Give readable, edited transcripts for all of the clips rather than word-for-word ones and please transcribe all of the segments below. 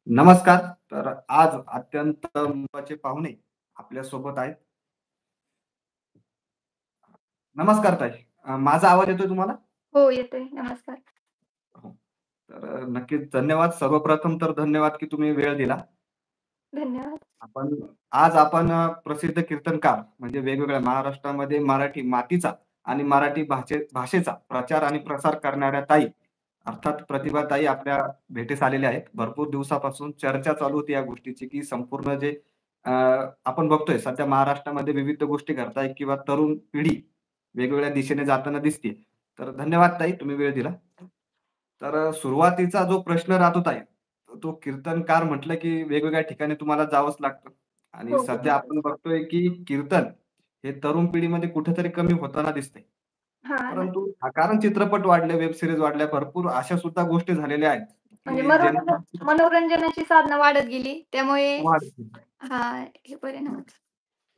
नमस्कार. तर आज अत्यंत महत्त्वाचे पाहुणे आपल्या सोबत आहेत. नमस्कार ताई. माझा आवाज येतोय तुम्हाला? हो, येतोय. नमस्कार. हो. तर नक्कीच धन्यवाद. सर्वप्रथम तर धन्यवाद की तुम्ही वेळ दिला. धन्यवाद. आज आपण प्रसिद्ध कीर्तनकार म्हणजे वेगवेगळ्या महाराष्ट्रामध्ये मराठी मातीचा आणि मराठी भाषेचा प्रचार आणि प्रसार करणाऱ्या ताई, अर्थात प्रतिभाताई आपल्या भेटीस आलेल्या आहेत. भरपूर दिवसापासून चर्चा चालू होती या गोष्टीची, की संपूर्ण जे अ, आपण बघतोय सध्या महाराष्ट्रामध्ये विविध गोष्टी घडतायत किंवा तरुण पिढी वेगवेगळ्या दिशेने जाताना दिसतीये. तर धन्यवाद ताई, तुम्ही वेळ दिला. तर सुरुवातीचा जो प्रश्न राहत होता, तो कीर्तनकार म्हटलं की वेगवेगळ्या ठिकाणी तुम्हाला जावंच लागतं आणि हो, सध्या आपण नक्कीच. बघतोय की कीर्तन हे तरुण पिढीमध्ये कुठेतरी कमी होताना दिसतंय. हां, परंतु नक्कीच. कारण चित्रपट वाढले, वेब सीरीज वाढल्या, भरपूर अशा सुद्धा गोष्टी झालेल्या आहेत, म्हणजे की ज्यांचा मनोरंजनाची साधनं वाढत गेली. त्यामुळे वाढ हां, हे परिणाम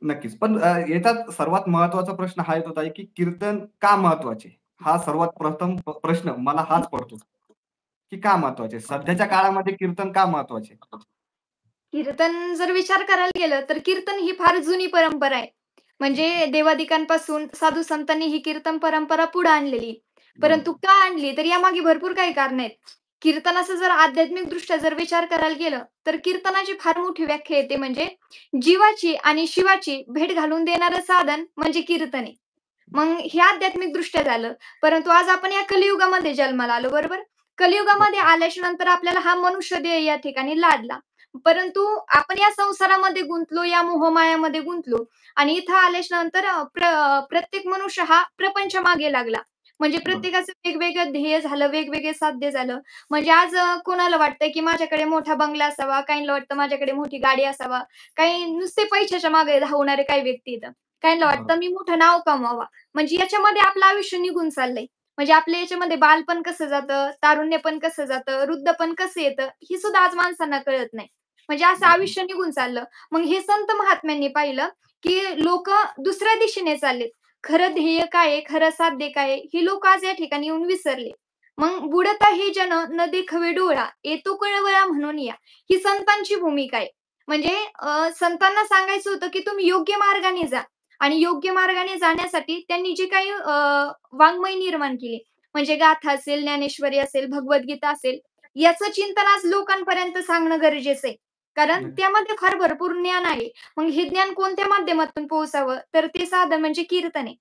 नक्कीच. पण याच्यात सर्वात महत्त्वाचा प्रश्न हा येत होता, की कीर्तन का महत्त्वाचे? हा सर्वात प्रथम प्रश्न मला हाच पडतो, की का महत्त्वाचे? सध्याच्या काळामध्ये कीर्तन का महत्त्वाचे? कीर्तन जर विचार करायला गेलं, तर कीर्तन ही फार जुनी परंपरा आहे. म्हणजे देवादिकांपासून साधू संतांनी ही कीर्तन परंपरा पुढे आणलेली. परंतु बरोबर. का आणली? तर यामागे भरपूर काही कारणं आहेत. कीर्तनाचा जर आध्यात्मिकदृष्ट्या जर विचार करायला गेलं, तर कीर्तनाची फार मोठी व्याख्या येते म्हणजे जीवाची आणि शिवाची भेट घालून देणारं साधन म्हणजे कीर्तन आहे. मग हे आध्यात्मिकदृष्ट्या झालं. परंतु आज आपण या कलियुगामध्ये जन्माला आलो, बरोबर? कलियुगामध्ये बरोबर. आल्याच्या नंतर आपल्याला हा मनुष्यदेह या ठिकाणी लादला. परंतु आपण या संसारामध्ये गुंतलो, या मोहमायामध्ये गुंतलो आणि इथं आल्याच्या नंतर प्रत्येक मनुष्य हा प्रपंचामागे लागला. म्हणजे बरोबर. प्रत्येकाचं वेगवेगळं ध्येय झालं, वेगवेगळे साध्य झालं. म्हणजे आज कोणाला वाटतंय, की माझ्याकडे मोठा बंगला असावा, काहींना वाटतं माझ्याकडे मोठी गाडी असावा, काही नुसते पैशाच्या मागे धावणारे काही व्यक्ती आहेत. काहींना बरोबर. वाटतं मी मोठं नाव कमवावं. म्हणजे याच्यामध्ये आपलं आयुष्य निघून चाललंय. म्हणजे आपल्या याच्यामध्ये बालपण कसं जातं, तारुण्य पण कसं जातं, वृद्धपण कसं येतं, हे सुद्धा आज माणसांना कळत नाही. म्हणजे असं बरोबर. आयुष्य निघून चाललं. मग हे संत महात्म्यांनी पाहिलं, की लोकं दुसऱ्या दिशेने चाललेत. खरं ध्येय काय आहे, खरं साध्य काय आहे, हे लोकं आज या ठिकाणी येऊन विसरले. मग "बुडता हे जन न देखावे डोळा, येतो कळवळा म्हणून या." ही संतांची भूमिका आहे. म्हणजे संतांना सांगायचं होतं, की तुम्ही योग्य मार्गाने जा आणि योग्य मार्गाने जाण्यासाठी त्यांनी जे काही वाङ्मय निर्माण केली, म्हणजे गाथा असेल, ज्ञानेश्वरी असेल, भगवद्गीता असेल, याचं चिंतन आज लोकांपर्यंत सांगणं गरजेचं आहे. कारण नक्की. त्यामध्ये फार भरपूर ज्ञान आहे. मग हे ज्ञान कोणत्या माध्यमातून पोहोचावं, तर ते साधन म्हणजे कीर्तन आहे.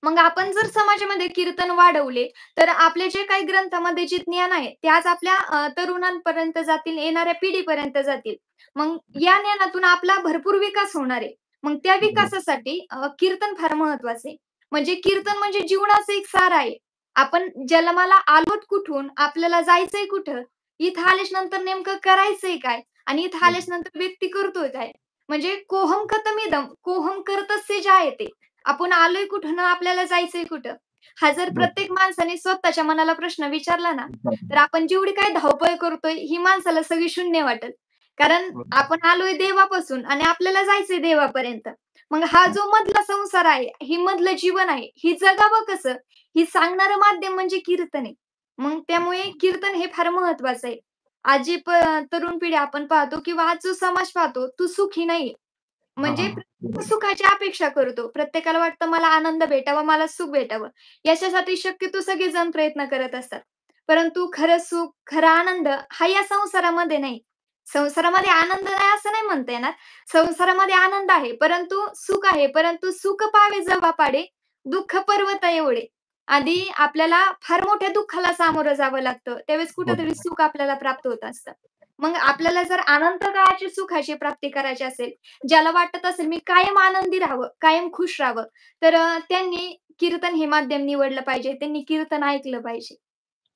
मग आपण जर समाजामध्ये कीर्तन वाढवले, तर आपले जे काही ग्रंथामध्ये जे ज्ञान आहे, ते आज आपल्या तरुणांपर्यंत जातील, येणाऱ्या पिढीपर्यंत जातील. मग या ज्ञानातून आपला भरपूर विकास होणार आहे. मग त्या बरोबर. विकासासाठी कीर्तन फार महत्त्वाचं आहे. म्हणजे कीर्तन म्हणजे जीवनाचं एक सार आहे. आपण जन्माला आलोत कुठून? आपल्याला जायचंय कुठं? इथं आल्याच्यानंतर नेमकं करायचंय काय? आणि इथं बरोबर. आल्याच्यानंतर व्यक्ती करतोय काय? म्हणजे कोहम कथमिदं, कोहम कर्तस्य जायते. आपण आलोय कुठून आणि आपल्याला जायचंय कुठं? हा जर बरोबर. प्रत्येक माणसाने स्वतःच्या मनाला प्रश्न विचारला ना, तर आपण जेवढी काही धावपळ करतोय, ही माणसाला सगळी शून्य वाटेल. कारण बरोबर. आपण आलोय देवापासून आणि आपल्याला जायचंय देवापर्यंत. मग हा जो मधला संसार आहे, हे मधलं जीवन आहे, हे जगावं कसं? हे सांगणारं माध्यम म्हणजे कीर्तन आहे. मग त्यामुळे कीर्तन हे फार महत्वाचं आहे. आज जी तरुण पिढी आपण पाहतो किंवा आज जो समाज पाहतो, तो सुखी नाहीये. हां, म्हणजे हां, हां. प्रत्येक बरोबर. सुखाची अपेक्षा करतो. प्रत्येकाला वाटतं मला आनंद भेटावा, मला सुख भेटावं. याच्यासाठी शक्यतो सगळेजण प्रयत्न करत असतात. परंतु खरं सुख, खरा आनंद हा या संसारामध्ये नाही. संसारामध्ये आनंद नाही असं नाही म्हणता येणार. संसारामध्ये आनंद आहे, परंतु सुख आहे. परंतु सुख पावे जवा पाडे, दुःख पर्वत एवढे. आधी आपल्याला फार मोठ्या दुःखाला सामोरं जावं लागतं. त्यावेळेस कुठेतरी बरोबर. सुख आपल्याला प्राप्त होत असतं. मग आपल्याला जर अनंत काळाची सुखाची प्राप्ती करायची असेल, ज्याला वाटत असेल मी कायम आनंदी राहावं, कायम खुश राहावं, तर त्यांनी कीर्तन हे माध्यम निवडलं पाहिजे. त्यांनी कीर्तन ऐकलं पाहिजे.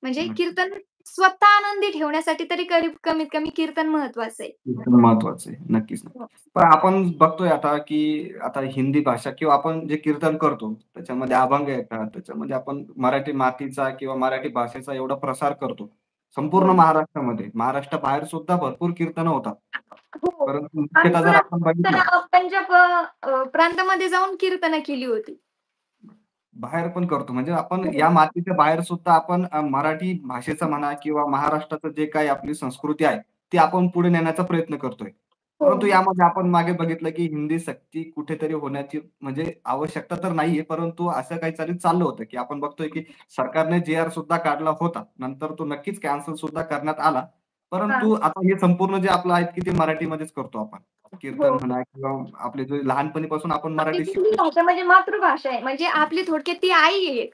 म्हणजे नक्की. कीर्तन स्वतः आनंदी ठेवण्यासाठी तरी कमीत कमी कीर्तन महत्वाचं आहे. कीर्तन महत्वाचं आहे. नक्कीच, नक्की. हो. पण आपण बघतोय आता, की आता हिंदी भाषा किंवा आपण जे कीर्तन करतो, त्याच्यामध्ये अभंग येतात, त्याच्यामध्ये आपण मराठी मातीचा किंवा मराठी भाषेचा एवढा प्रसार करतो. संपूर्ण हो. महाराष्ट्रामध्ये. महाराष्ट्राबाहेर सुद्धा भरपूर कीर्तनं होतात. हो. परंतु आम्ही मुख्यतः पण जर आपण तर बघितलं पंजाब प्रांतामध्ये जाऊन कीर्तनं केली होती. बाहेर पण करतो. म्हणजे आपण हो. या मातीच्या बाहेर सुद्धा आपण मराठी भाषेचा म्हणा किंवा महाराष्ट्राचं जे काही आपली संस्कृती आहे, ती आपण पुढे नेण्याचा प्रयत्न करतोय. हो, परंतु हो. यामध्ये आपण मागे बघितलं, की हिंदी सक्ती कुठेतरी होण्याची म्हणजे आवश्यकता तर नाहीये, परंतु असं काहीतरी चाललं होतं, की आपण बघतोय, की सरकारने जी-आर सुद्धा काढला होता. नंतर तो नक्कीच कॅन्सल सुद्धा करण्यात आला. परंतु हां. आता हे संपूर्ण जे आपलं आहे, की ते मराठीमध्येच करतो आपण. कीर्तन हो. म्हणा किंवा आपले जे लहानपणीपासून आपण आपली मराठी बोली शिकतो. भाषा म्हणजे मातृभाषा आहे. म्हणजे आपली थोडक्यात ती आई आहे.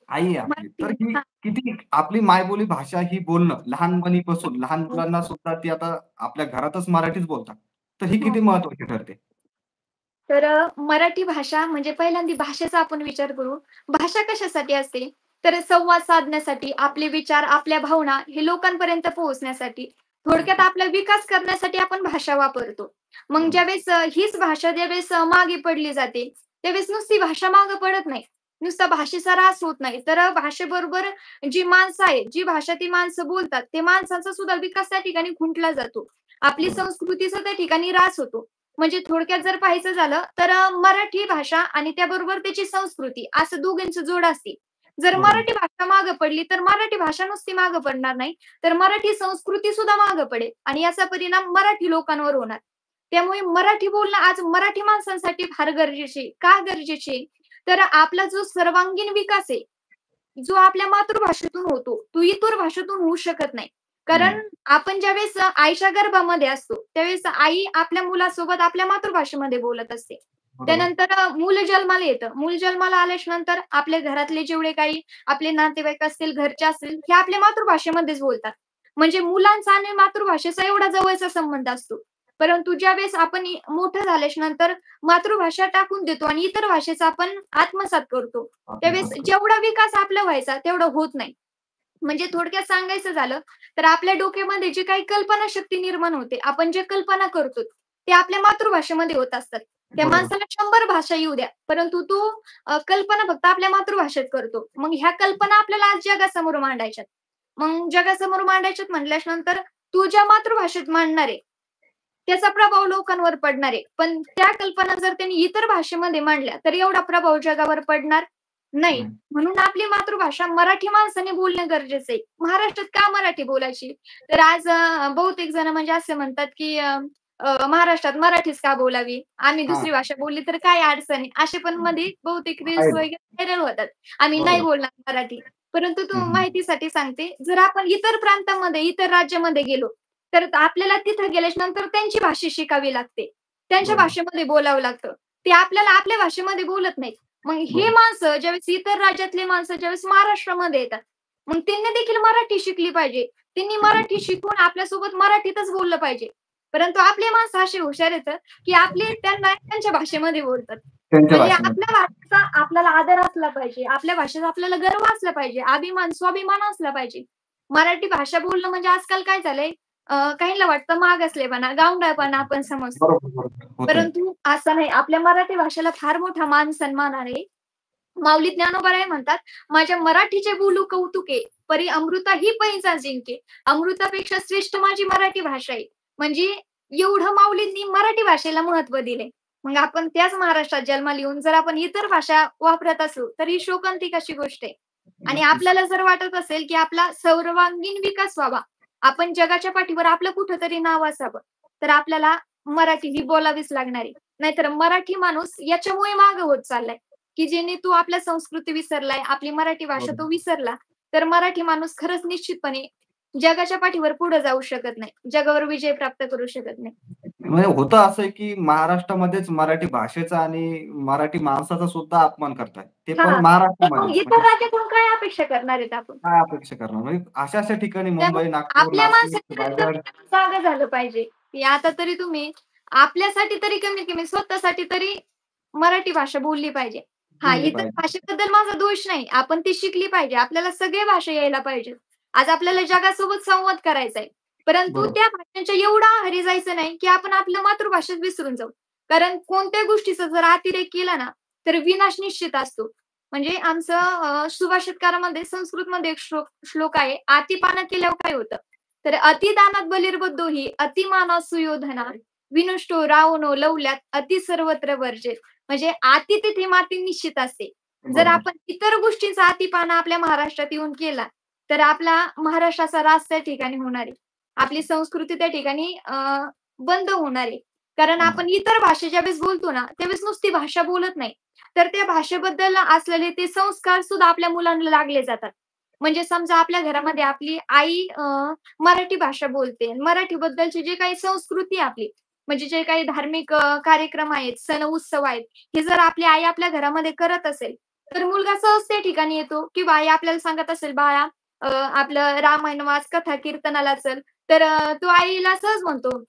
आई आहे आपली. तर माहिती ही हां. किती आपली मायबोली भाषा ही बोलणं लहानपणीपासून लहान मुलांना सुद्धा ती आता आपल्या घरातच मराठीच बोलतात. तर ही हो. किती महत्त्वाची ठरते. तर मराठी भाषा म्हणजे पहिल्यांदा भाषेचा आपण विचार करू. भाषा कशासाठी असते? तर संवाद साधण्यासाठी, आपले विचार, आपल्या भावना हे लोकांपर्यंत पोहोचण्यासाठी, थोडक्यात नक्कीच. आपला विकास करण्यासाठी आपण भाषा वापरतो. मग बरोबर. ज्यावेळेस हीच भाषा ज्यावेळेस मागे पडली जाते, त्यावेळेस नुसती भाषा मागे पडत नाही. नुसता भाषेचा ऱ्हास होत नाही. तर भाषेबरोबर जी माणसं आहेत, जी भाषा ती माणसं बोलतात, ते माणसांचा सुद्धा विकास त्या ठिकाणी खुंटला जातो. आपली बरोबर. संस्कृतीचा त्या ठिकाणी ऱ्हास होतो. म्हणजे थोडक्यात जर पाहायचं झालं तर मराठी भाषा आणि त्याबरोबर त्याची संस्कृती असं दोघांची जोड असते. जर बरोबर. मराठी भाषा मागे पडली, तर मराठी भाषा नुसती मागे पडणार नाही, तर मराठी संस्कृती सुद्धा मागे पडेल आणि याचा परिणाम मराठी लोकांवर होणार. त्यामुळे मराठी बोलणं आज मराठी माणसांसाठी फार गरजेचे आहे. का गरजेचे आहे? तर आपला जो सर्वांगीण विकास आहे, जो आपल्या मातृभाषेतून होतो, तो इतर भाषेतून होऊ शकत नाही. कारण नाही. आपण ज्यावेळेस आईच्या गर्भामध्ये असतो, त्यावेळेस आई आपल्या मुलासोबत आपल्या मातृभाषेमध्ये बोलत असते. बरोबर. त्यानंतर मूल जन्माला येतं. मूल जन्माला आल्याच्या नंतर आपल्या घरातले जेवढे काही आपले नातेवाईक असतील, घरचे असतील, हे आपल्या मातृभाषेमध्येच बोलतात. म्हणजे मुलांचा आणि मातृभाषेचा एवढा जवळचा संबंध असतो. परंतु ज्यावेळेस आपण मोठं झाल्याच्या नंतर मातृभाषा टाकून देतो आणि इतर भाषेचा आपण आत्मसात करतो. त्यावेळेस आत्मसात करतो. जेवढा विकास आपला व्हायचा तेवढं होत नाही. म्हणजे थोडक्यात सांगायचं झालं, तर आपल्या डोक्यामध्ये जी काही कल्पनाशक्ती निर्माण होते, आपण जे कल्पना करतो, ते आपल्या मातृभाषेमध्ये होत असतात. त्या बरोबर. माणसाला 100 भाषा येऊ द्या, परंतु तो कल्पना फक्त आपल्या मातृभाषेत करतो. मग ह्या कल्पना आपल्याला आज जगासमोर मांडायच्यात. मग जगासमोर मांडायच्यात म्हटल्याच्यानंतर तू ज्या मातृभाषेत मांडणार आहे, त्याचा प्रभाव लोकांवर पडणार आहे. पण त्या कल्पना जर त्यांनी इतर भाषेमध्ये मांडल्या, तर एवढा प्रभाव जगावर पडणार नाही. नाही. म्हणून आपली मातृभाषा मराठी माणसाने बोलणं गरजेचं आहे. महाराष्ट्रात का मराठी बोलायची? तर आज बहुतेक जण म्हणजे असे म्हणतात, की महाराष्ट्रात मराठीच का बोलावी? आम्ही हां. दुसरी भाषा बोलली तर काय अडचण आहे? असे पण मध्ये बहुतेक रील्स आहेत. वगैरे व्हायरल होतात. आम्ही नाही बरोबर. बोलणार मराठी. परंतु हं, हं. माहितीसाठी सांगते, जर आपण इतर प्रांतामध्ये, इतर राज्यामध्ये गेलो, तर आपल्याला तिथं गेल्याच्या नंतर त्यांची भाषा शिकावी लागते. त्यांच्या बरोबर. भाषेमध्ये बोलावं लागतं. ते आपल्याला आपल्या भाषेमध्ये बोलत नाहीत. मग हे बरोबर. माणसं ज्यावेळेस इतर राज्यातले माणसं ज्यावेळेस महाराष्ट्रामध्ये येतात, मग त्यांनी देखील मराठी शिकली पाहिजे. त्यांनी शिकली मराठी पाहिजे. शिकून आपल्यासोबत मराठीतच बोललं पाहिजे. परंतु आपले माणसं असे हुशार आहेत, की आपले त्यांना त्यांच्या भाषेमध्ये बोलतात. त्यांच्या म्हणजे भाषेमध्ये. आपल्या भाषेचा आपल्याला आदर असला पाहिजे. आपल्या भाषेचा आपल्याला गर्व असला पाहिजे. अभिमान, स्वाभिमान असला पाहिजे. मराठी भाषा बोलणं म्हणजे आजकाल काय झालंय, काहींना वाटतं मागासलेपणा, गावंढळपणा आपण समजतो. बरोबर, बरोबर. होतंय. परंतु असं नाही. आपल्या मराठी भाषेला फार मोठा मान-सन्मान आहे. माऊली ज्ञानोबाराय म्हणतात, "माझ्या मराठीचे बोलू कौतुके, परी अमृता ही पैजा जिंके." अमृतापेक्षा श्रेष्ठ माझी मराठी भाषा आहे. म्हणजे एवढं माऊलींनी मराठी भाषेला महत्त्व दिले. मग आपण त्याच महाराष्ट्रात जन्माला येऊन जर आपण इतर भाषा वापरत असू, तर ही शोकांतिकाची गोष्ट आहे. आणि नक्कीच. आपल्याला जर वाटत असेल, की आपला सर्वांगीण विकास व्हावा, आपण जगाच्या पाठीवर आपलं कुठेतरी नाव असावं, तर आपल्याला मराठी ही बोलावीच लागणार आहे. नाहीतर मराठी माणूस याच्यामुळे मागे होत चाललाय. की जेणे तो आपल्या संस्कृती विसरलाय, आपली मराठी भाषा तो बरोबर. विसरला, तर मराठी माणूस खरंच निश्चितपणे जगाच्या पाठीवर पुढे जाऊ शकत नाही. जगावर विजय प्राप्त करू शकत नाही. म्हणजे होतं असं आहे, की महाराष्ट्रामध्येच मराठी भाषेचा आणि मराठी माणसाचा सुद्धा अपमान करतायत. ते पण हां. तर मग महाराष्ट्रामध्येच. इतर म्हणजे राज्यातून काय अपेक्षा करणार आहेत आपण? काय अपेक्षा करणार? म्हणजे अशा-अशा ठिकाणी मुंबई, त्यामुळे नागपूर, आपल्या नाशिक, माणसाने तरी रायगड. जागं झालं पाहिजे, की आता तरी तुम्ही आपल्यासाठी तरी कमीत कमी स्वतःसाठी तरी मराठी भाषा बोलली पाहिजे. हां, बोलली इतर पाहिजे. भाषेबद्दल माझा दोष नाही. आपण ती शिकली पाहिजे. आपल्याला सगळ्या भाषा यायला पाहिजेत. आज आपल्याला जगासोबत संवाद करायचा आहे. परंतु बरोबर. त्या भाषांच्या एवढं आहारी जायचं नाही, की आपण आपल्या मातृभाषेत विसरून जाऊ. कारण कोणत्याही गोष्टीचा जर अतिरेक केला ना, तर विनाश निश्चित असतो. म्हणजे आमचं सुभाषितकारामध्ये संस्कृतमध्ये एक श्लोक आहे. "अतिपान केल्यावर काय होतं?" तर "अतिदानात बलिर्बद्धोही, अतिमानात सुयोधना, विनष्टो रावणो लवल्यात, अति सर्वत्र वर्जेत." म्हणजे "अति तिथे माती निश्चित असते." जर बरोबर. आपण इतर गोष्टींचा अतिपाना आपल्या महाराष्ट्रात येऊन केला, तर आपला महाराष्ट्राचा ऱ्हास त्या ठिकाणी होणार आहे. आपली संस्कृती त्या ठिकाणी बंद होणार आहे. कारण होणार. आपण इतर भाषा ज्यावेळेस बोलतो ना, त्यावेळेस नुसती भाषा बोलत नाही. तर त्या भाषेबद्दल असलेले ते संस्कार सुद्धा आपल्या मुलांना लागले जातात. म्हणजे समजा आपल्या घरामध्ये आपली आई मराठी भाषा बोलते. मराठीबद्दलची जी काही संस्कृती आहे आपली, म्हणजे जे काही धार्मिक कार्यक्रम आहेत, सण-उत्सव आहेत, हे जर आपली आई आपल्या घरामध्ये करत असेल, तर मुलगा सहज त्या ठिकाणी येतो किंवा आई आपल्याला सांगत असेल, "बाळा आपलं रामायण वाच, कथा कीर्तनाला चल." तर तो आईला सहज म्हणतो,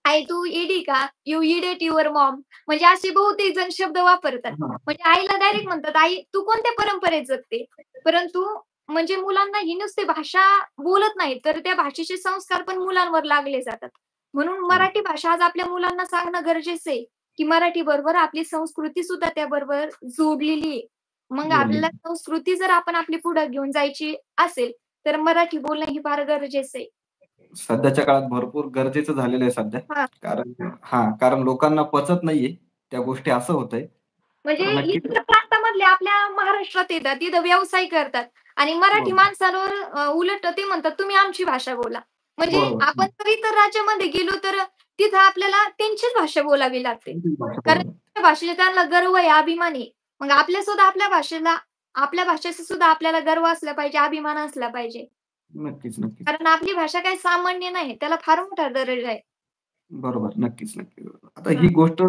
"आई तू येडी का? You idiot your Maugham." म्हणजे असे बहुतेक जण शब्द वापरतात. हां. म्हणजे आईला डायरेक्ट म्हणतात, "आई तू कोणत्या परंपरेत जगते?" परंतु म्हणजे मुलांना ही नुसती भाषा बोलत नाहीत, तर त्या भाषेचे संस्कार पण मुलांवर लागले जातात. म्हणून हो. मराठी भाषा आज आपल्या मुलांना सांगणं गरजेचं आहे, की मराठी बरोबर आपली संस्कृती सुद्धा त्याबरोबर जोडलेली आहे. मग जोडली. आपल्याला संस्कृती जर आपण आपली पुढे घेऊन जायची असेल, तर मराठी बोलणं ही फार गरजेचं आहे. सध्याच्या काळात भरपूर गरजेचं झालेलं आहे सध्या. हां. कारण लोकांना पचत नाहीये त्या गोष्टी असं होतंय. म्हणजे तर नक्कीच इतर प्रांतामधले आपल्या महाराष्ट्रात येतात, तिथं व्यवसाय करतात आणि मराठी बरोबर. माणसांवर उलट ते म्हणतात, "तुम्ही आमची भाषा बोला." म्हणजे बरोबर. आपण जर इतर राज्यामध्ये गेलो, तर तिथं आपल्याला त्यांचीच भाषा बोलावी लागते. कारण बरोबर. त्या भाषेचा त्यांना गर्व आहे, अभिमान आहे. मग आपल्या सुद्धा आपल्या भाषेचा सुद्धा आपल्याला गर्व असला पाहिजे, अभिमान असला पाहिजे. नक्कीच, नक्कीच. कारण आपली भाषा काही सामान्य नाही, त्याला फार मोठा दर्जा आहे. बरोबर. नक्कीच, नक्कीच. आता ही हां. गोष्ट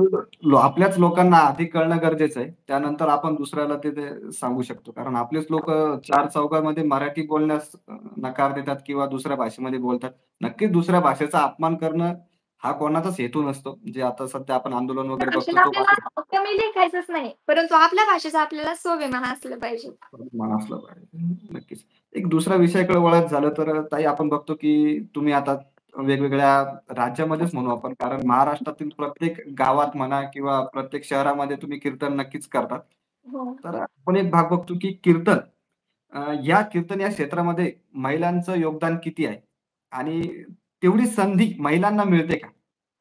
आपल्याच लोकांना आधी कळणं गरजेचं आहे. त्यानंतर आपण दुसऱ्याला ते सांगू शकतो. कारण आपलेच लोकं चार चौघामध्ये मराठी बोलण्यास नकार देतात किंवा दुसऱ्या भाषेमध्ये बोलतात. नक्कीच दुसऱ्या भाषेचा अपमान करणं हा कोणाचाच हेतू नसतो. जे आता सध्या आपण आंदोलन वगैरे बघतो भाषेला तो माझा आपल्याला कमी लेखायचंच नाही, परंतु आपल्या भाषेचा आपल्याला स्वाभिमान असलं पाहिजे. मान असला पाहिजे. नक्कीच. एक दुसऱ्या विषयाकडे वळायचं झालं तर ताई आपण बघतो की तुम्ही आता वेगवेगळ्या राज्यामध्येच म्हणू आपण कारण महाराष्ट्रातील प्रत्येक गावात म्हणा किंवा प्रत्येक शहरामध्ये तुम्ही कीर्तन नक्कीच करतात. हो. तर आपण एक भाग बघतो की कीर्तन या कीर्तन या क्षेत्रामध्ये महिलांचं योगदान किती आहे? आणि तेवढी संधी महिलांना मिळते का?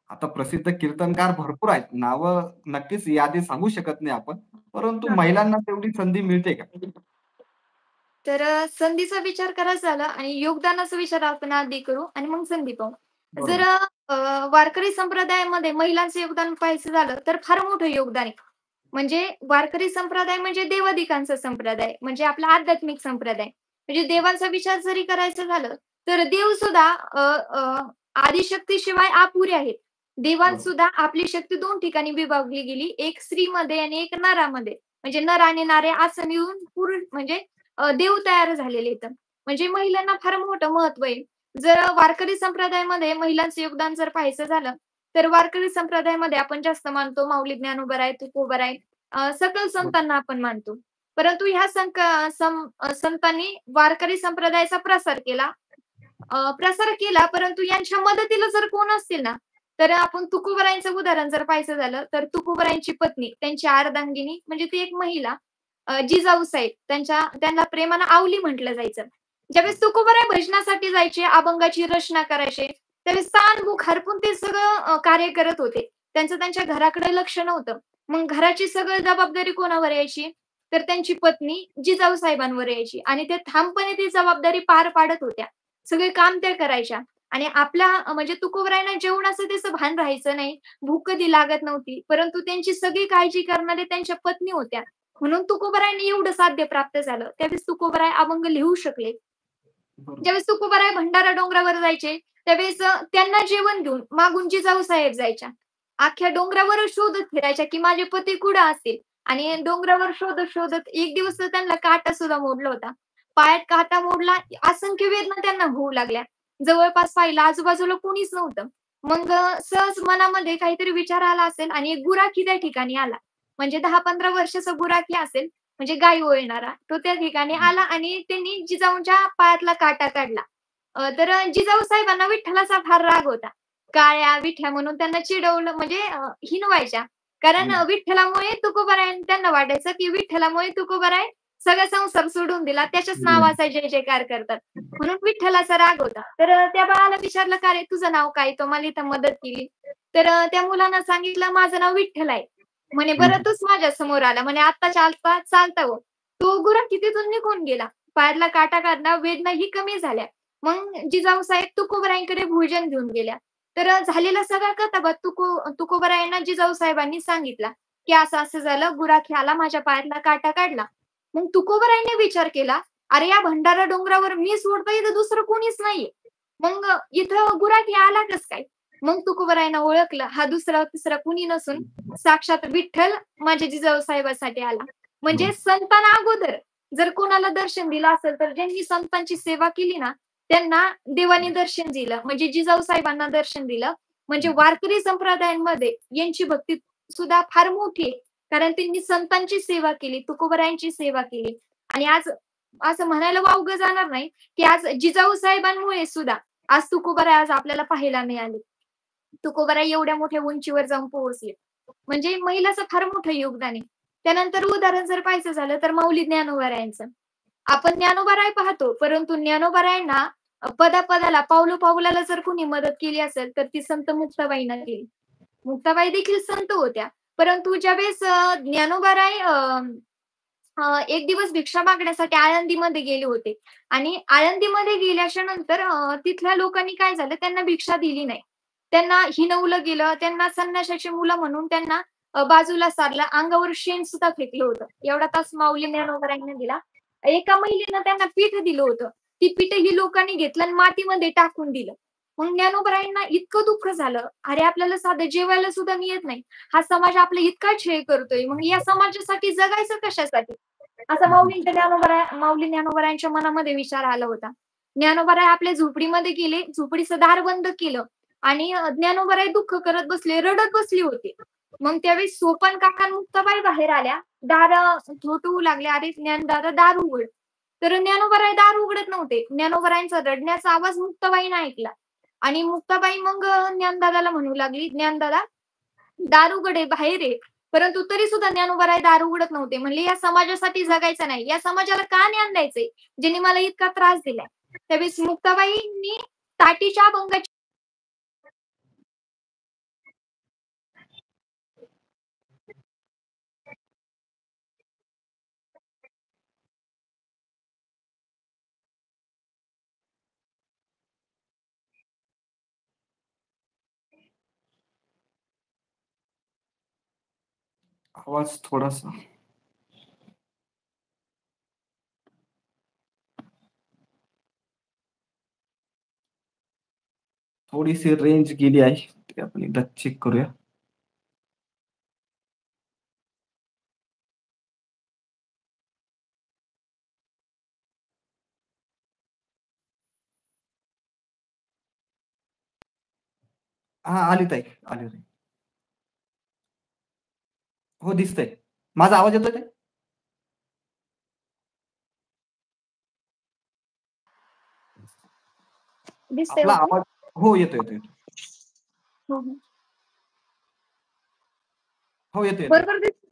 आता प्रसिद्ध कीर्तनकार भरपूर आहेत. नावं नक्कीच यादी सांगू शकत नाही आपण. परंतु हां. महिलांना तेवढी संधी मिळते का? तर संधीचा विचार करायचा झाला आणि योगदानाचा विचार आपण आधी करू आणि मग संधी पाहू. जर बरोबर. वारकरी संप्रदायामध्ये महिलांचं योगदान पाहायचं झालं, तर फार मोठं योगदान आहे. म्हणजे वारकरी संप्रदाय म्हणजे देवाधिकांचा संप्रदाय, म्हणजे आपला आध्यात्मिक संप्रदाय. म्हणजे देवाचा विचार जरी करायचं झालं, तर देव सुद्धा अ, अ, आदिशक्तीशिवाय अपुरे आहेत. देवात बरोबर. सुद्धा आपली शक्ती 2 ठिकाणी विभागली गेली. एक स्त्रीमध्ये आणि एक नरामध्ये. म्हणजे नर आणि नारी असं मिळून पुरुष म्हणजे देव तयार झालेले आहेत. म्हणजे महिलांना फार मोठं महत्त्व आहे. जर वारकरी संप्रदायामध्ये महिलांचं योगदान जर पाहायचं झालं, तर वारकरी संप्रदायामध्ये आपण जास्त मानतो माऊली ज्ञानोबा तुकोबा सकल संतांना आपण मानतो. परंतु ह्या संतांनी वारकरी संप्रदायाचा प्रसार केला, परंतु यांच्या मदतीला जर कोण असतील ना, तर आपण तुकोबारायांचं उदाहरण जर पाहायचं झालं, तर तुकोबारायांची पत्नी, त्यांची अर्धांगिनी म्हणजे ती एक महिला जिजाऊसाहेब त्यांना प्रेमानं आवली म्हटलं जायचं. ज्यावेळेस तुकोबाराय भजनासाठी जायचे, अभंगाची रचना करायचे, त्यावेळेस तान हरपून ते सगळं कार्य करत होते. त्यांचं त्यांच्या घराकडे लक्ष नव्हतं. मग घराची सगळी जबाबदारी कोणावर यायची? तर त्यांची पत्नी जिजाऊ साहेबांवर यायची आणि ते ठामपणे ती जबाबदारी पार पाडत होत्या. सगळे काम त्या करायच्या आणि आपल्या म्हणजे तुकोबरायांना जेवणाचं त्याचं भान राहायचं नाही, भूक कधी लागत नव्हती. परंतु त्यांची सगळी काळजी करणाऱ्या त्यांच्या पत्नी होत्या. म्हणून तुकोबारायांनी एवढं साध्य प्राप्त झालं. त्यावेळेस तुकोबाराय अभंग लिहू शकले. बरोबर. ज्यावेळेस तुकोबाराय भंडारा डोंगरावर जायचे, त्यावेळेस त्यांना जेवण घेऊन मागून जिजाऊ साहेब जायच्या. अख्ख्या डोंगरावरच शोधत फिरायच्या, की माझे पती कुठं असतील आणि डोंगरावर शोधत एक दिवस तर त्यांना काटा सुद्धा मोडला होता. पायात काटा मोडला, असंख्य वेदना त्यांना होऊ लागल्या. जवळपास पाहिलं आजूबाजूला कोणीच नव्हतं. मग सहज मनामध्ये काहीतरी विचार आला असेल आणि एक गुराखी त्या ठिकाणी आला. म्हणजे 10-15 वर्षाचा गुराखी असेल, म्हणजे गाई ओळणारा. तो त्या ठिकाणी आला आणि त्यांनी जिजाऊंच्या पायातला काटा काढला. तर जिजाऊ साहेबांना विठ्ठलाचा फार राग होता. काळ्या, विठ्या म्हणून त्यांना चिडवलं म्हणजे हिणवायच्या. कारण हं. विठ्ठलामुळे तुकोबाराय त्यांना वाटायचं, की विठ्ठलामुळे तुकोबाराय सगळा संसार सोडून दिला. त्याच्याच नावाचा जय-जयकार करतात. म्हणून विठ्ठलाचा राग होता. तर त्या बाळाला विचारलं, "का रे तुझं नाव काय?" तो मला इथं मदत केली. तर त्या मुलानं सांगितलं, "माझं नाव विठ्ठल आहे." म्हणे, हं, "बरं तूच माझ्या समोर आला." म्हणे, "आत्ता चालता चालता हो." तो गुराखी तिथून निघून गेला. पायातला काटा काढला, वेदना ही कमी झाल्या. मग जिजाऊसाहेब तुकोबरायांकडे भोजन घेऊन गेल्या. तर झालेला सगळा कथाभाग तुकोबरायांना जिजाऊसाहेबांनी सांगितला, की असं-असं झालं, गुराखी आला, माझ्या पायातला काटा काढला. मग तुकोबरायांनी विचार केला, "अरे, या भंडारा डोंगरावर मी सोडतो, इथं दुसरं कोणीच नाहीये. मग इथं गुराखी आला कसं काय?" मग तुकोबरायांना ओळखलं, हा दुसरा-तिसरा कुणी नसून साक्षात विठ्ठल माझ्या जिजाऊसाहेबांसाठी आला. म्हणजे बरोबर. संतांना अगोदर जर कोणाला दर्शन दिलं असेल, तर ज्यांनी संतांची सेवा केली ना, त्यांना देवाने दर्शन दिलं. म्हणजे जिजाऊ साहेबांना दर्शन दिलं. म्हणजे वारकरी संप्रदायांमध्ये यांची भक्ती सुद्धा फार मोठी आहे. कारण त्यांनी संतांची सेवा केली, तुकोबरायांची सेवा केली आणि आज असं म्हणायला वावगं जाणार नाही, की आज जिजाऊ साहेबांमुळे सुद्धा आज तुकोबराय आज आपल्याला पाहायला मिळाले. तुकोबराय एवढ्या मोठ्या उंचीवर जाऊन पोहोचले. म्हणजे महिलाचं फार मोठं योगदान आहे. त्यानंतर उदाहरण जर पाहायचं झालं, तर माऊली ज्ञानोबा आपण ज्ञानोबाराय पाहतो, परंतु ज्ञानोबारायांना पदा-पदाला, पावलो-पावलाला जर कोणी मदत केली असेल, तर ती संत मुक्ताबाईंना केली. मुक्ताबाई देखील संत होत्या. परंतु ज्यावेळेस ज्ञानोबाराय एक दिवस भिक्षा मागण्यासाठी आळंदीमध्ये गेले होते आणि आळंदीमध्ये गेल्याच्या नंतर तिथल्या लोकांनी काय झालं, त्यांना भिक्षा दिली नाही. त्यांना हिणवलं गेलं. त्यांना संन्याशाची मुलं म्हणून त्यांना बाजूला सारलं. अंगावर शेण सुद्धा फेकलं होतं. एवढा तास माऊली ज्ञानोबरायांना दिला. एका महिलेनं त्यांना पीठ दिलं होतं. ती पीठही लोकांनी घेतलं आणि मातीमध्ये टाकून दिलं. मग ज्ञानोबरायांना इतकं दुःख झालं. अरे, आपल्याला साधं जेवायला सुद्धा मिळत नाही. हा समाज आपला इतका छळ करतोय. मग या समाजासाठी जगायचं कशासाठी? असा माऊली ज्ञानोबरायांच्या मनामध्ये विचार आला होता. ज्ञानोबराय आपल्या झोपडीमध्ये गेले. झोपडीचं दार बंद केलं आणि ज्ञानोबराय दुःख करत बसले, रडत बसली होती. मग त्यावेळेस सोपान काका आणि मुक्ताबाई बाहेर आल्या. दार ठोठवू लागल्या, "अरे ज्ञानदादा दार उघड." तर ज्ञानोबराय दार उघडत नव्हते. ज्ञानोबरायांचा रडण्याचा आवाज मुक्ताबाईने ऐकला आणि मुक्ताबाई मग ज्ञानदादाला म्हणू लागली, "ज्ञानदादा दार उघड आहे, बाहेर आहे." परंतु तरी सुद्धा ज्ञानोबाराय दार उघडत नव्हते. म्हणले, "या समाजासाठी जगायचं नाही. या समाजाला का ज्ञान द्यायचंय, ज्यांनी मला इतका त्रास दिलाय." त्यावेळेस मुक्ताबाईंनी ताटीच्या अभंगाची आवाज थोडासा थोडीशी रेंज गेली आहे. ते आपण एकदा चेक करूया. हां, आली ताई. आली ताई. हो, दिसतंय. माझा आवाज येतोय ताई? दिसते आपला हो का? आवाज हो, येतोय, येतोय, येतोय. हो, हो. हो, येतोय, येतोय. बरोबर दिसते.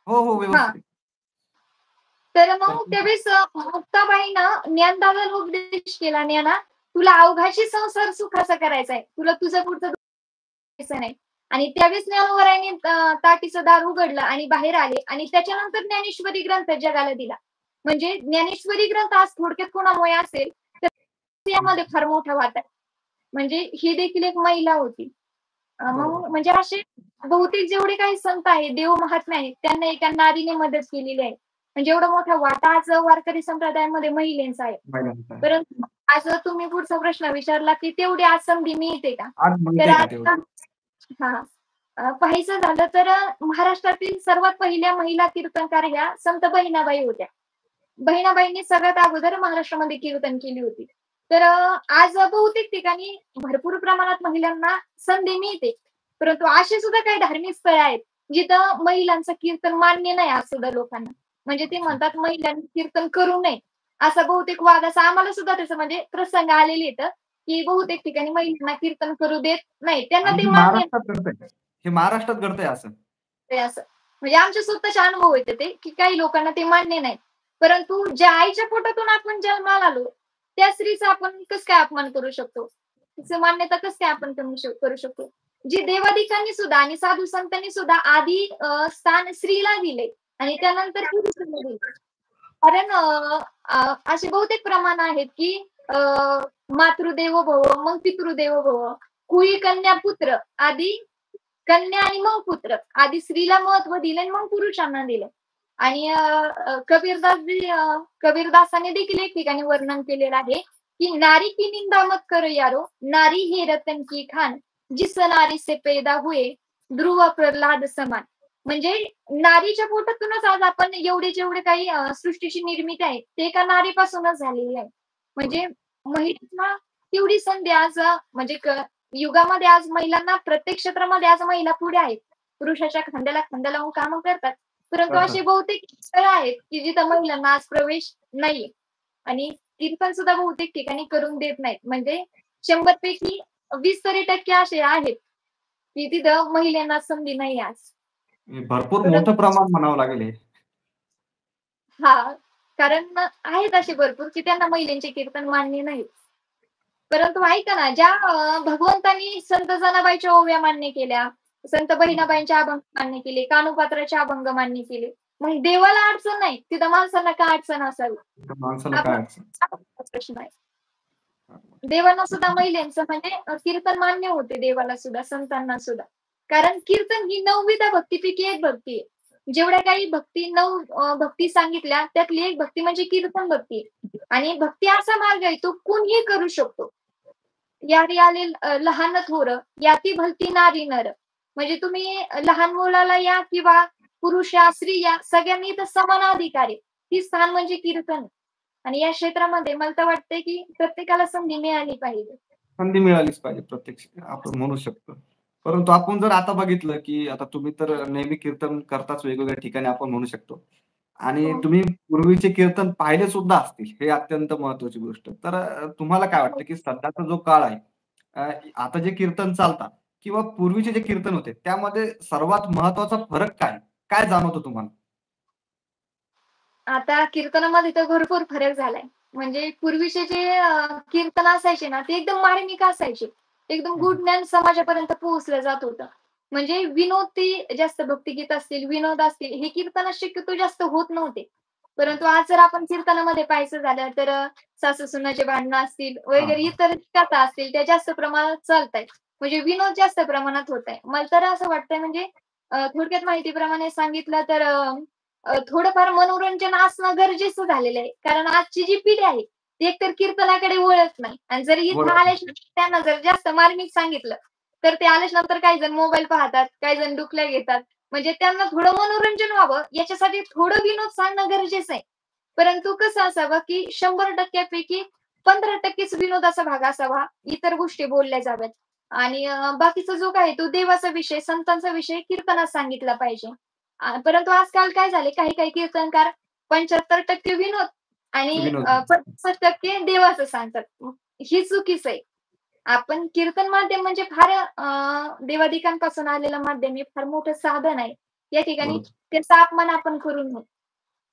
हो, हो, हां. व्यवस्थित आहे. तर तर मग त्यावेळेस मुक्ताबाईनं ज्ञानदादाला उपदेश केला, "ज्ञाना, तुला अवघाशी संसार सुखाचा करायचा आहे. तुला तुझं पुढचं दुखायचं नाही." आणि त्यावेळेस ज्ञानोबरायांनी ताटीचं दार उघडलं आणि बाहेर आले आणि त्याच्यानंतर ज्ञानेश्वरी ग्रंथ जगाला दिला. म्हणजे ज्ञानेश्वरी ग्रंथ आज थोडक्यात कोणामुळे असेल, तर यामध्ये फार मोठा वाटा आहे. म्हणजे ही देखील एक महिला होती. बरोबर. मग म्हणजे असे बहुतेक जेवढे काही संत आहेत, देव महात्मे आहेत, त्यांना एका नारीने मदत केलेली आहे. म्हणजे एवढा मोठा वाटा आज वारकरी संप्रदायामध्ये महिलांचा आहे. महिलांचा आहे. परंतु आज तुम्ही पुढचा प्रश्न विचारला, की तेवढी आज संधी मिळते का? आज तर मिळते का आज तेवढं? हां. पाहायचं झालं तर महाराष्ट्रातील सर्वात पहिल्या महिला कीर्तनकार ह्या संत बहिणाबाई होत्या. बहिणाबाईंनी सगळ्यात अगोदर महाराष्ट्रामध्ये कीर्तन केली होती. तर आज बहुतेक ठिकाणी भरपूर प्रमाणात महिलांना संधी मिळते. परंतु अशी सुद्धा काही धार्मिक स्थळं आहेत, जिथं महिलांचं कीर्तन मान्य नाही आज सुद्धा लोकांना. म्हणजे ते अच्छा. म्हणतात महिलांनी कीर्तन करू नये. असा बहुतेक वाद असा आम्हाला सुद्धा त्याचं म्हणजे प्रसंग आलेले आहेत, की बहुतेक ठिकाणी महिलांना कीर्तन करू देत नाही. त्यांना आणि ते हे मान्य महाराष्ट्रात घडतंय. हे महाराष्ट्रात घडतंय असं. आहे असं. म्हणजे आमचे स्वतःचे अनुभव होते ते, की काही लोकांना ते मान्य नाही. परंतु ज्या आईच्या पोटातून आपण जन्माला आलो, त्या स्त्रीचा आपण कसं काय अपमान करू शकतो? तिचं मान्यता कसं काय आपण करू शकतो? जी देवादिकांनी सुद्धा आणि साधू संतांनी सुद्धा आधी स्थान स्त्रीला दिले आणि त्यानंतर पुरुषाला दिले. कारण असे बहुतेक प्रमाण आहेत, की अ, मातृदेवो भव, मग पितृदेवो भव, कुळी कन्या पुत्र, आधी कन्या आणि मग पुत्र. आधी स्त्रीला महत्त्व दिले आणि मग पुरुषांना दिले. आणि कबीरदासाने देखील एक ठिकाणी वर्णन केलेलं आहे, की "नारी की निंदा मत करो यारो, नारी है रतन की खान, जिस नारी से पैदा हुए, ध्रुव प्रल्हाद समान." म्हणजे नारीच्या पोटातूनच आज आपण एवढे जेवढे काही सृष्टीची निर्मिती आहे, ते एका नारीपासूनच झालेली आहे. म्हणजे महिलांना तेवढी संधी आज म्हणजे युगामध्ये आज महिलांना प्रत्येक क्षेत्रामध्ये आज महिला पुढे आहेत. पुरुषाच्या खांद्याला खांदा लावून कामं करतात. परंतु करतात. अशी बहुतेक स्थळं आहेत, की जिथं महिलांना आज प्रवेश नाहीये. आणि कीर्तन सुद्धा बहुतेक ठिकाणी करून देत नाहीत. म्हणजे 100 पैकी 20 तरी टक्के असे आहेत, की तिथं महिलांना संधी नाही आज. हे भरपूर मोठं परंतु प्रमाण म्हणावं लागेल हे. हां, कारण आहेत असे भरपूर, की त्यांना महिलांचे कीर्तन मान्य नाहीत. परंतु ऐका ना, ज्या भगवंतांनी संत जनाबाईच्या ओव्या मान्य केल्या, संत बहिणाबाईंचे अभंग मान्य केले, कानोपात्राचे अभंग मान्य केले. मग देवाला अडचण नाही, तिथं माणसांना का अडचण असावी? तर माणसाला हा काय अडचण? प्रश्न आहे. देवाला सुद्धा महिलांचं म्हणजे कीर्तन मान्य होते देवाला सुद्धा, संतांना सुद्धा. कारण कीर्तन ही 9 भक्तीपैकी एक भक्ती आहे. जेवढ्या काही भक्ती 9 भक्ती सांगितल्या, त्यातली एक भक्ती म्हणजे कीर्तन भक्ती आहे. आणि भक्ती असा मार्ग आहे, तो कुणीही करू शकतो. यारी आले लहान थोर, याती भलती नारी नर. म्हणजे तुम्ही लहान मुलाला या किंवा पुरुष या, स्त्री या, सगळ्यांनी इथं समान अधिकार आहे. ती स्थान म्हणजे कीर्तन. आणि या क्षेत्रामध्ये मला तर वाटतंय, की प्रत्येकाला संधी मिळाली पाहिजे. संधी मिळालीच पाहिजे प्रत्यक्ष आपण म्हणू शकतो. परंतु आपण जर आता बघितलं, की आता तुम्ही तर नेहमी कीर्तन करताच वेगवेगळ्या ठिकाणी आपण म्हणू शकतो. आणि हो, तुम्ही पूर्वीचे कीर्तन पाहिले सुद्धा असतील, हे अत्यंत महत्त्वाची गोष्ट. तर तुम्हाला काय वाटतं, हो. की सध्याचा जो काळ आहे, अ, आता जे कीर्तन चालतात किंवा पूर्वीचे जे कीर्तन होते, त्यामध्ये सर्वात महत्त्वाचा फरक काय? काय जाणवतो तुम्हाला? आता कीर्तनामध्ये तर भरपूर फरक झालाय. म्हणजे पूर्वीचे जे कीर्तन असायचे ना, ते एकदम मार्मिक असायचे. एकदम हं, हं. गूढ ज्ञान समाजापर्यंत पोहोचलं जात होतं. म्हणजे विनोद ते जास्त भक्तिगीत असतील, विनोद असतील, हे कीर्तनात शक्यतो जास्त होत नव्हते. परंतु आज जर आपण कीर्तनामध्ये पाहायचं झालं तर सासू-सुनेचे भांडणं असतील हां, वगैरे हां. इतर कथा असतील, त्या जास्त प्रमाणात चालतायत. म्हणजे विनोद जास्त प्रमाणात होत आहे. मला तर असं वाटतंय म्हणजे थोडक्यात माहितीप्रमाणे सांगितलं तर थोडंफार मनोरंजन असणं गरजेचं झालेलं आहे. कारण आजची जी पिढी आहे, ती एकतर कीर्तनाकडे वळत नाही आणि जर इथं ओळख. आल्याच्यानंतर त्यांना जर जास्त मार्मिक सांगितलं, तर ते आल्याच्यानंतर काही जण मोबाईल पाहतात, काही जण डुकल्या घेतात. म्हणजे त्यांना थोडं मनोरंजन व्हावं याच्यासाठी थोडं विनोद सांगणं गरजेचं आहे. परंतु कसं असावं, की 100% पैकी 15%च विनोदाचा भाग असावा. इतर गोष्टी बोलल्या जाव्यात आणि बाकीचा जो काही तो देवाचा विषय, संतांचा विषय कीर्तनात सांगितला पाहिजे. परंतु आजकाल काय झाले काही-काही कीर्तनकार 75% विनोद आणि विनोद. 25% देवाचं सांगतात. ही चुकीचं आहे. आपण कीर्तन माध्यम म्हणजे फार देवादिकांपासून आलेलं माध्यम हे फार मोठं साधन आहे. या ठिकाणी बरोबर. त्याचा अपमान आपण करू नये.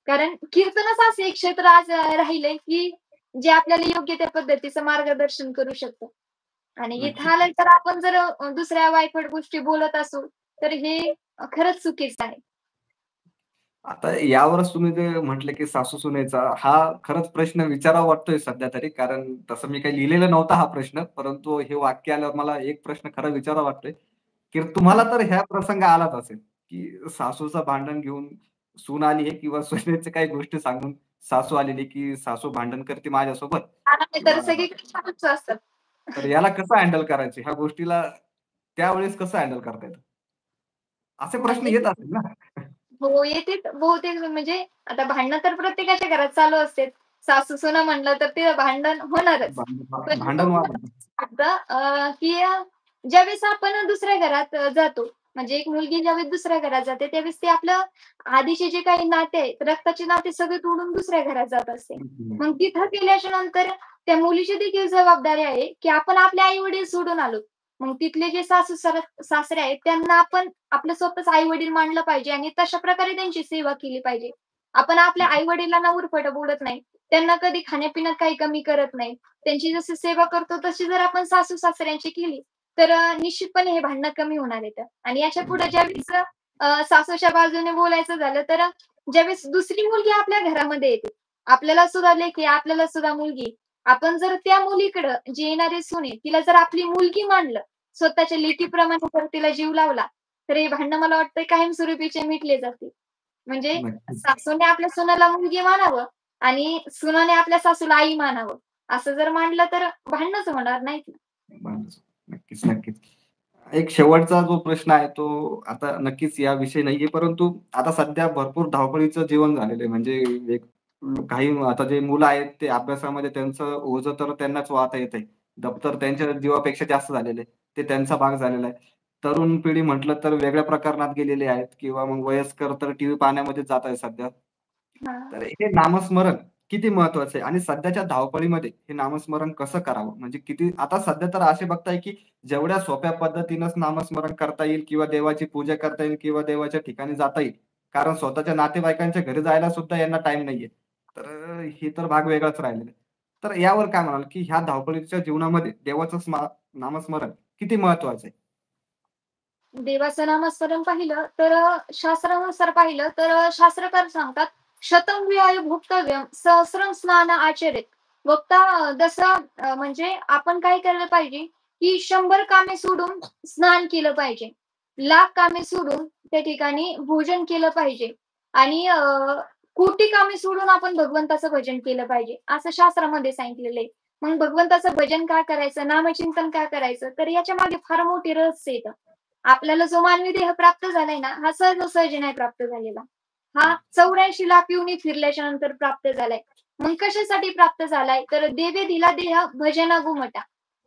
कारण कीर्तनच असं एक क्षेत्र आज राहिलंय, की जे आपल्याला योग्य त्या पद्धतीचं मार्गदर्शन करू शकतं. आणि इथं नक्कीच. आल्यानंतर आपण जर दुसऱ्या वायफट गोष्टी बोलत असू, तर हे खरंच चुकीचं आहे. आता यावरच तुम्ही जे म्हटले, की सासू-सुनेचा हा खरंच प्रश्न विचारावा वाटतोय सध्या तरी. कारण तसं मी काही लिहिलेला नव्हता हा प्रश्न. परंतु हे वाक्य आल्यावर मला एक प्रश्न खरा विचारावा वाटतोय, की तुम्हाला हां. तर ह्या प्रसंग आलाच असेल, की सासूचं भांडण घेऊन सून आली आहे किंवा सुनेच्या काही गोष्टी सांगून सासू आलेली, की सासू भांडण करते माझ्यासोबत आणि तर किंवा सगळीकडे चालूच असतात. तर याला कसं हँडल करायचं? ह्या गोष्टीला त्यावेळेस कसं हँडल करता येतं? असे प्रश्न म्हणजे येत असतील ना? हो, येतेच बहुतेक म्हणजे आता भांडणं तर प्रत्येकाच्या घरात चालू असतेच. सासू-सुना म्हणलं तर ते भांडण होणारच. परंतु भांडण वाटतं की ज्यावेळेस आपण दुसऱ्या घरात जातो, म्हणजे एक मुलगी ज्यावेळेस दुसऱ्या घरात जाते, त्यावेळेस ते आपलं आधीचे जे काही नाते आहेत, रक्ताचे नाते सगळे तोडून दुसऱ्या घरात जात असते. मग तिथं गेल्याच्या नंतर त्या मुलीची देखील जबाबदारी आहे, की आपण आपले आई-वडील सोडून आलो. मग तिथले जे सासरे आहेत, त्यांना आपण आपलं स्वतःच आई-वडील मानलं पाहिजे आणि तशा प्रकारे त्यांची सेवा केली पाहिजे. आपण आपल्या आई-वडिलांना उरफाटं बोलत नाही. त्यांना कधी खाण्यापिण्यात काही कमी करत नाही. त्यांची जशी सेवा करतो तशी जर आपण सासू-सासऱ्यांची केली, तर निश्चितपणे हे भांडणं कमी होणार आहेत. आणि याच्यापुढे ज्यावेळेस सासूच्या बाजूने बोलायचं झालं, तर ज्यावेळेस दुसरी मुलगी आपल्या घरामध्ये येते, आपल्याला सुद्धा लेक आहे, आपल्याला सुद्धा मुलगी. आपण जर त्या मुलीकडं जी येणारी सून आहे, तिला जर आपली मुलगी मानलं, स्वतःच्या लेकीप्रमाणे जर तिला जीव लावला, तर हे भांडणं मला वाटतं कायमस्वरूपीचे मिटले जातील. म्हणजे नक्कीच. सासूने आपल्या सुनाला मुलगी मानावं आणि सुनाने आपल्या सासूला आई मानावं. असं जर मानलं तर भांडणच होणार नाहीत ना. बरं. नक्कीच, नक्कीच. एक शेवटचा जो प्रश्न आहे तो आता नक्कीच याविषयी नाहीये, परंतु आता सध्या भरपूर धावपळीचं जीवन झालेलं आहे. म्हणजे एक काही आता जे मुलं आहेत ते अभ्यासामध्ये त्यांचं ओझं तर त्यांनाच वाहता येतंय. दप्तर त्यांच्या जीवापेक्षा जास्त झालेलं आहे. ते त्यांचा भाग झालेला आहे. तरुण पिढी म्हटलं तर वेगळ्या प्रकरणात गेलेली आहेत किंवा मग वयस्कर तर टीव्ही पाहण्यामध्येच जात आहे सध्या. हां. तर हे नामस्मरण किती महत्वाचं आहे आणि सध्याच्या धावपळीमध्ये हे नामस्मरण कसं करावं? म्हणजे किती आता सध्या तर असे बघताय, की जेवढ्या सोप्या पद्धतीनंच नामस्मरण करता येईल किंवा देवाची पूजा करता येईल किंवा देवाच्या ठिकाणी जाता येईल. कारण स्वतःच्या नातेवाईकांच्या घरी जायला सुद्धा यांना टाईम नाहीये. तर हे तर भाग वेगळाच राहिलेला आहे. तर यावर काय म्हणाल, की ह्या धावपळीच्या जीवनामध्ये देवाचं नामस्मरण किती महत्वाचं आहे? देवाचं नामस्मरण पाहिलं तर शास्त्रानुसार पाहिलं तर शास्त्रकार सांगतात, "शतं विहाय भोक्तव्यम सहस्रं स्नान आचरेत." वक्ता जसं म्हणजे आपण काय केलं पाहिजे, की 100 कामे सोडून स्नान केलं पाहिजे. लाख कामे सोडून त्या ठिकाणी भोजन केलं पाहिजे आणि कोटी कामे सोडून आपण भगवंताचं भजन केलं पाहिजे, असं शास्त्रामध्ये सांगितलेलं आहे. मग भगवंताचं भजन का करायचं, नामचिंतन का करायचं, तर याच्यामागे फार मोठी रहस्य आहे. आपल्याला जो मानवी देह प्राप्त झालाय ना, हा सहजासहजी नाही प्राप्त झालेला. हा 84 लाख योनी फिरल्याच्या नंतर प्राप्त झालाय. मग कशासाठी प्राप्त झालाय? तर "देवे दिला देह भजना घुमटा."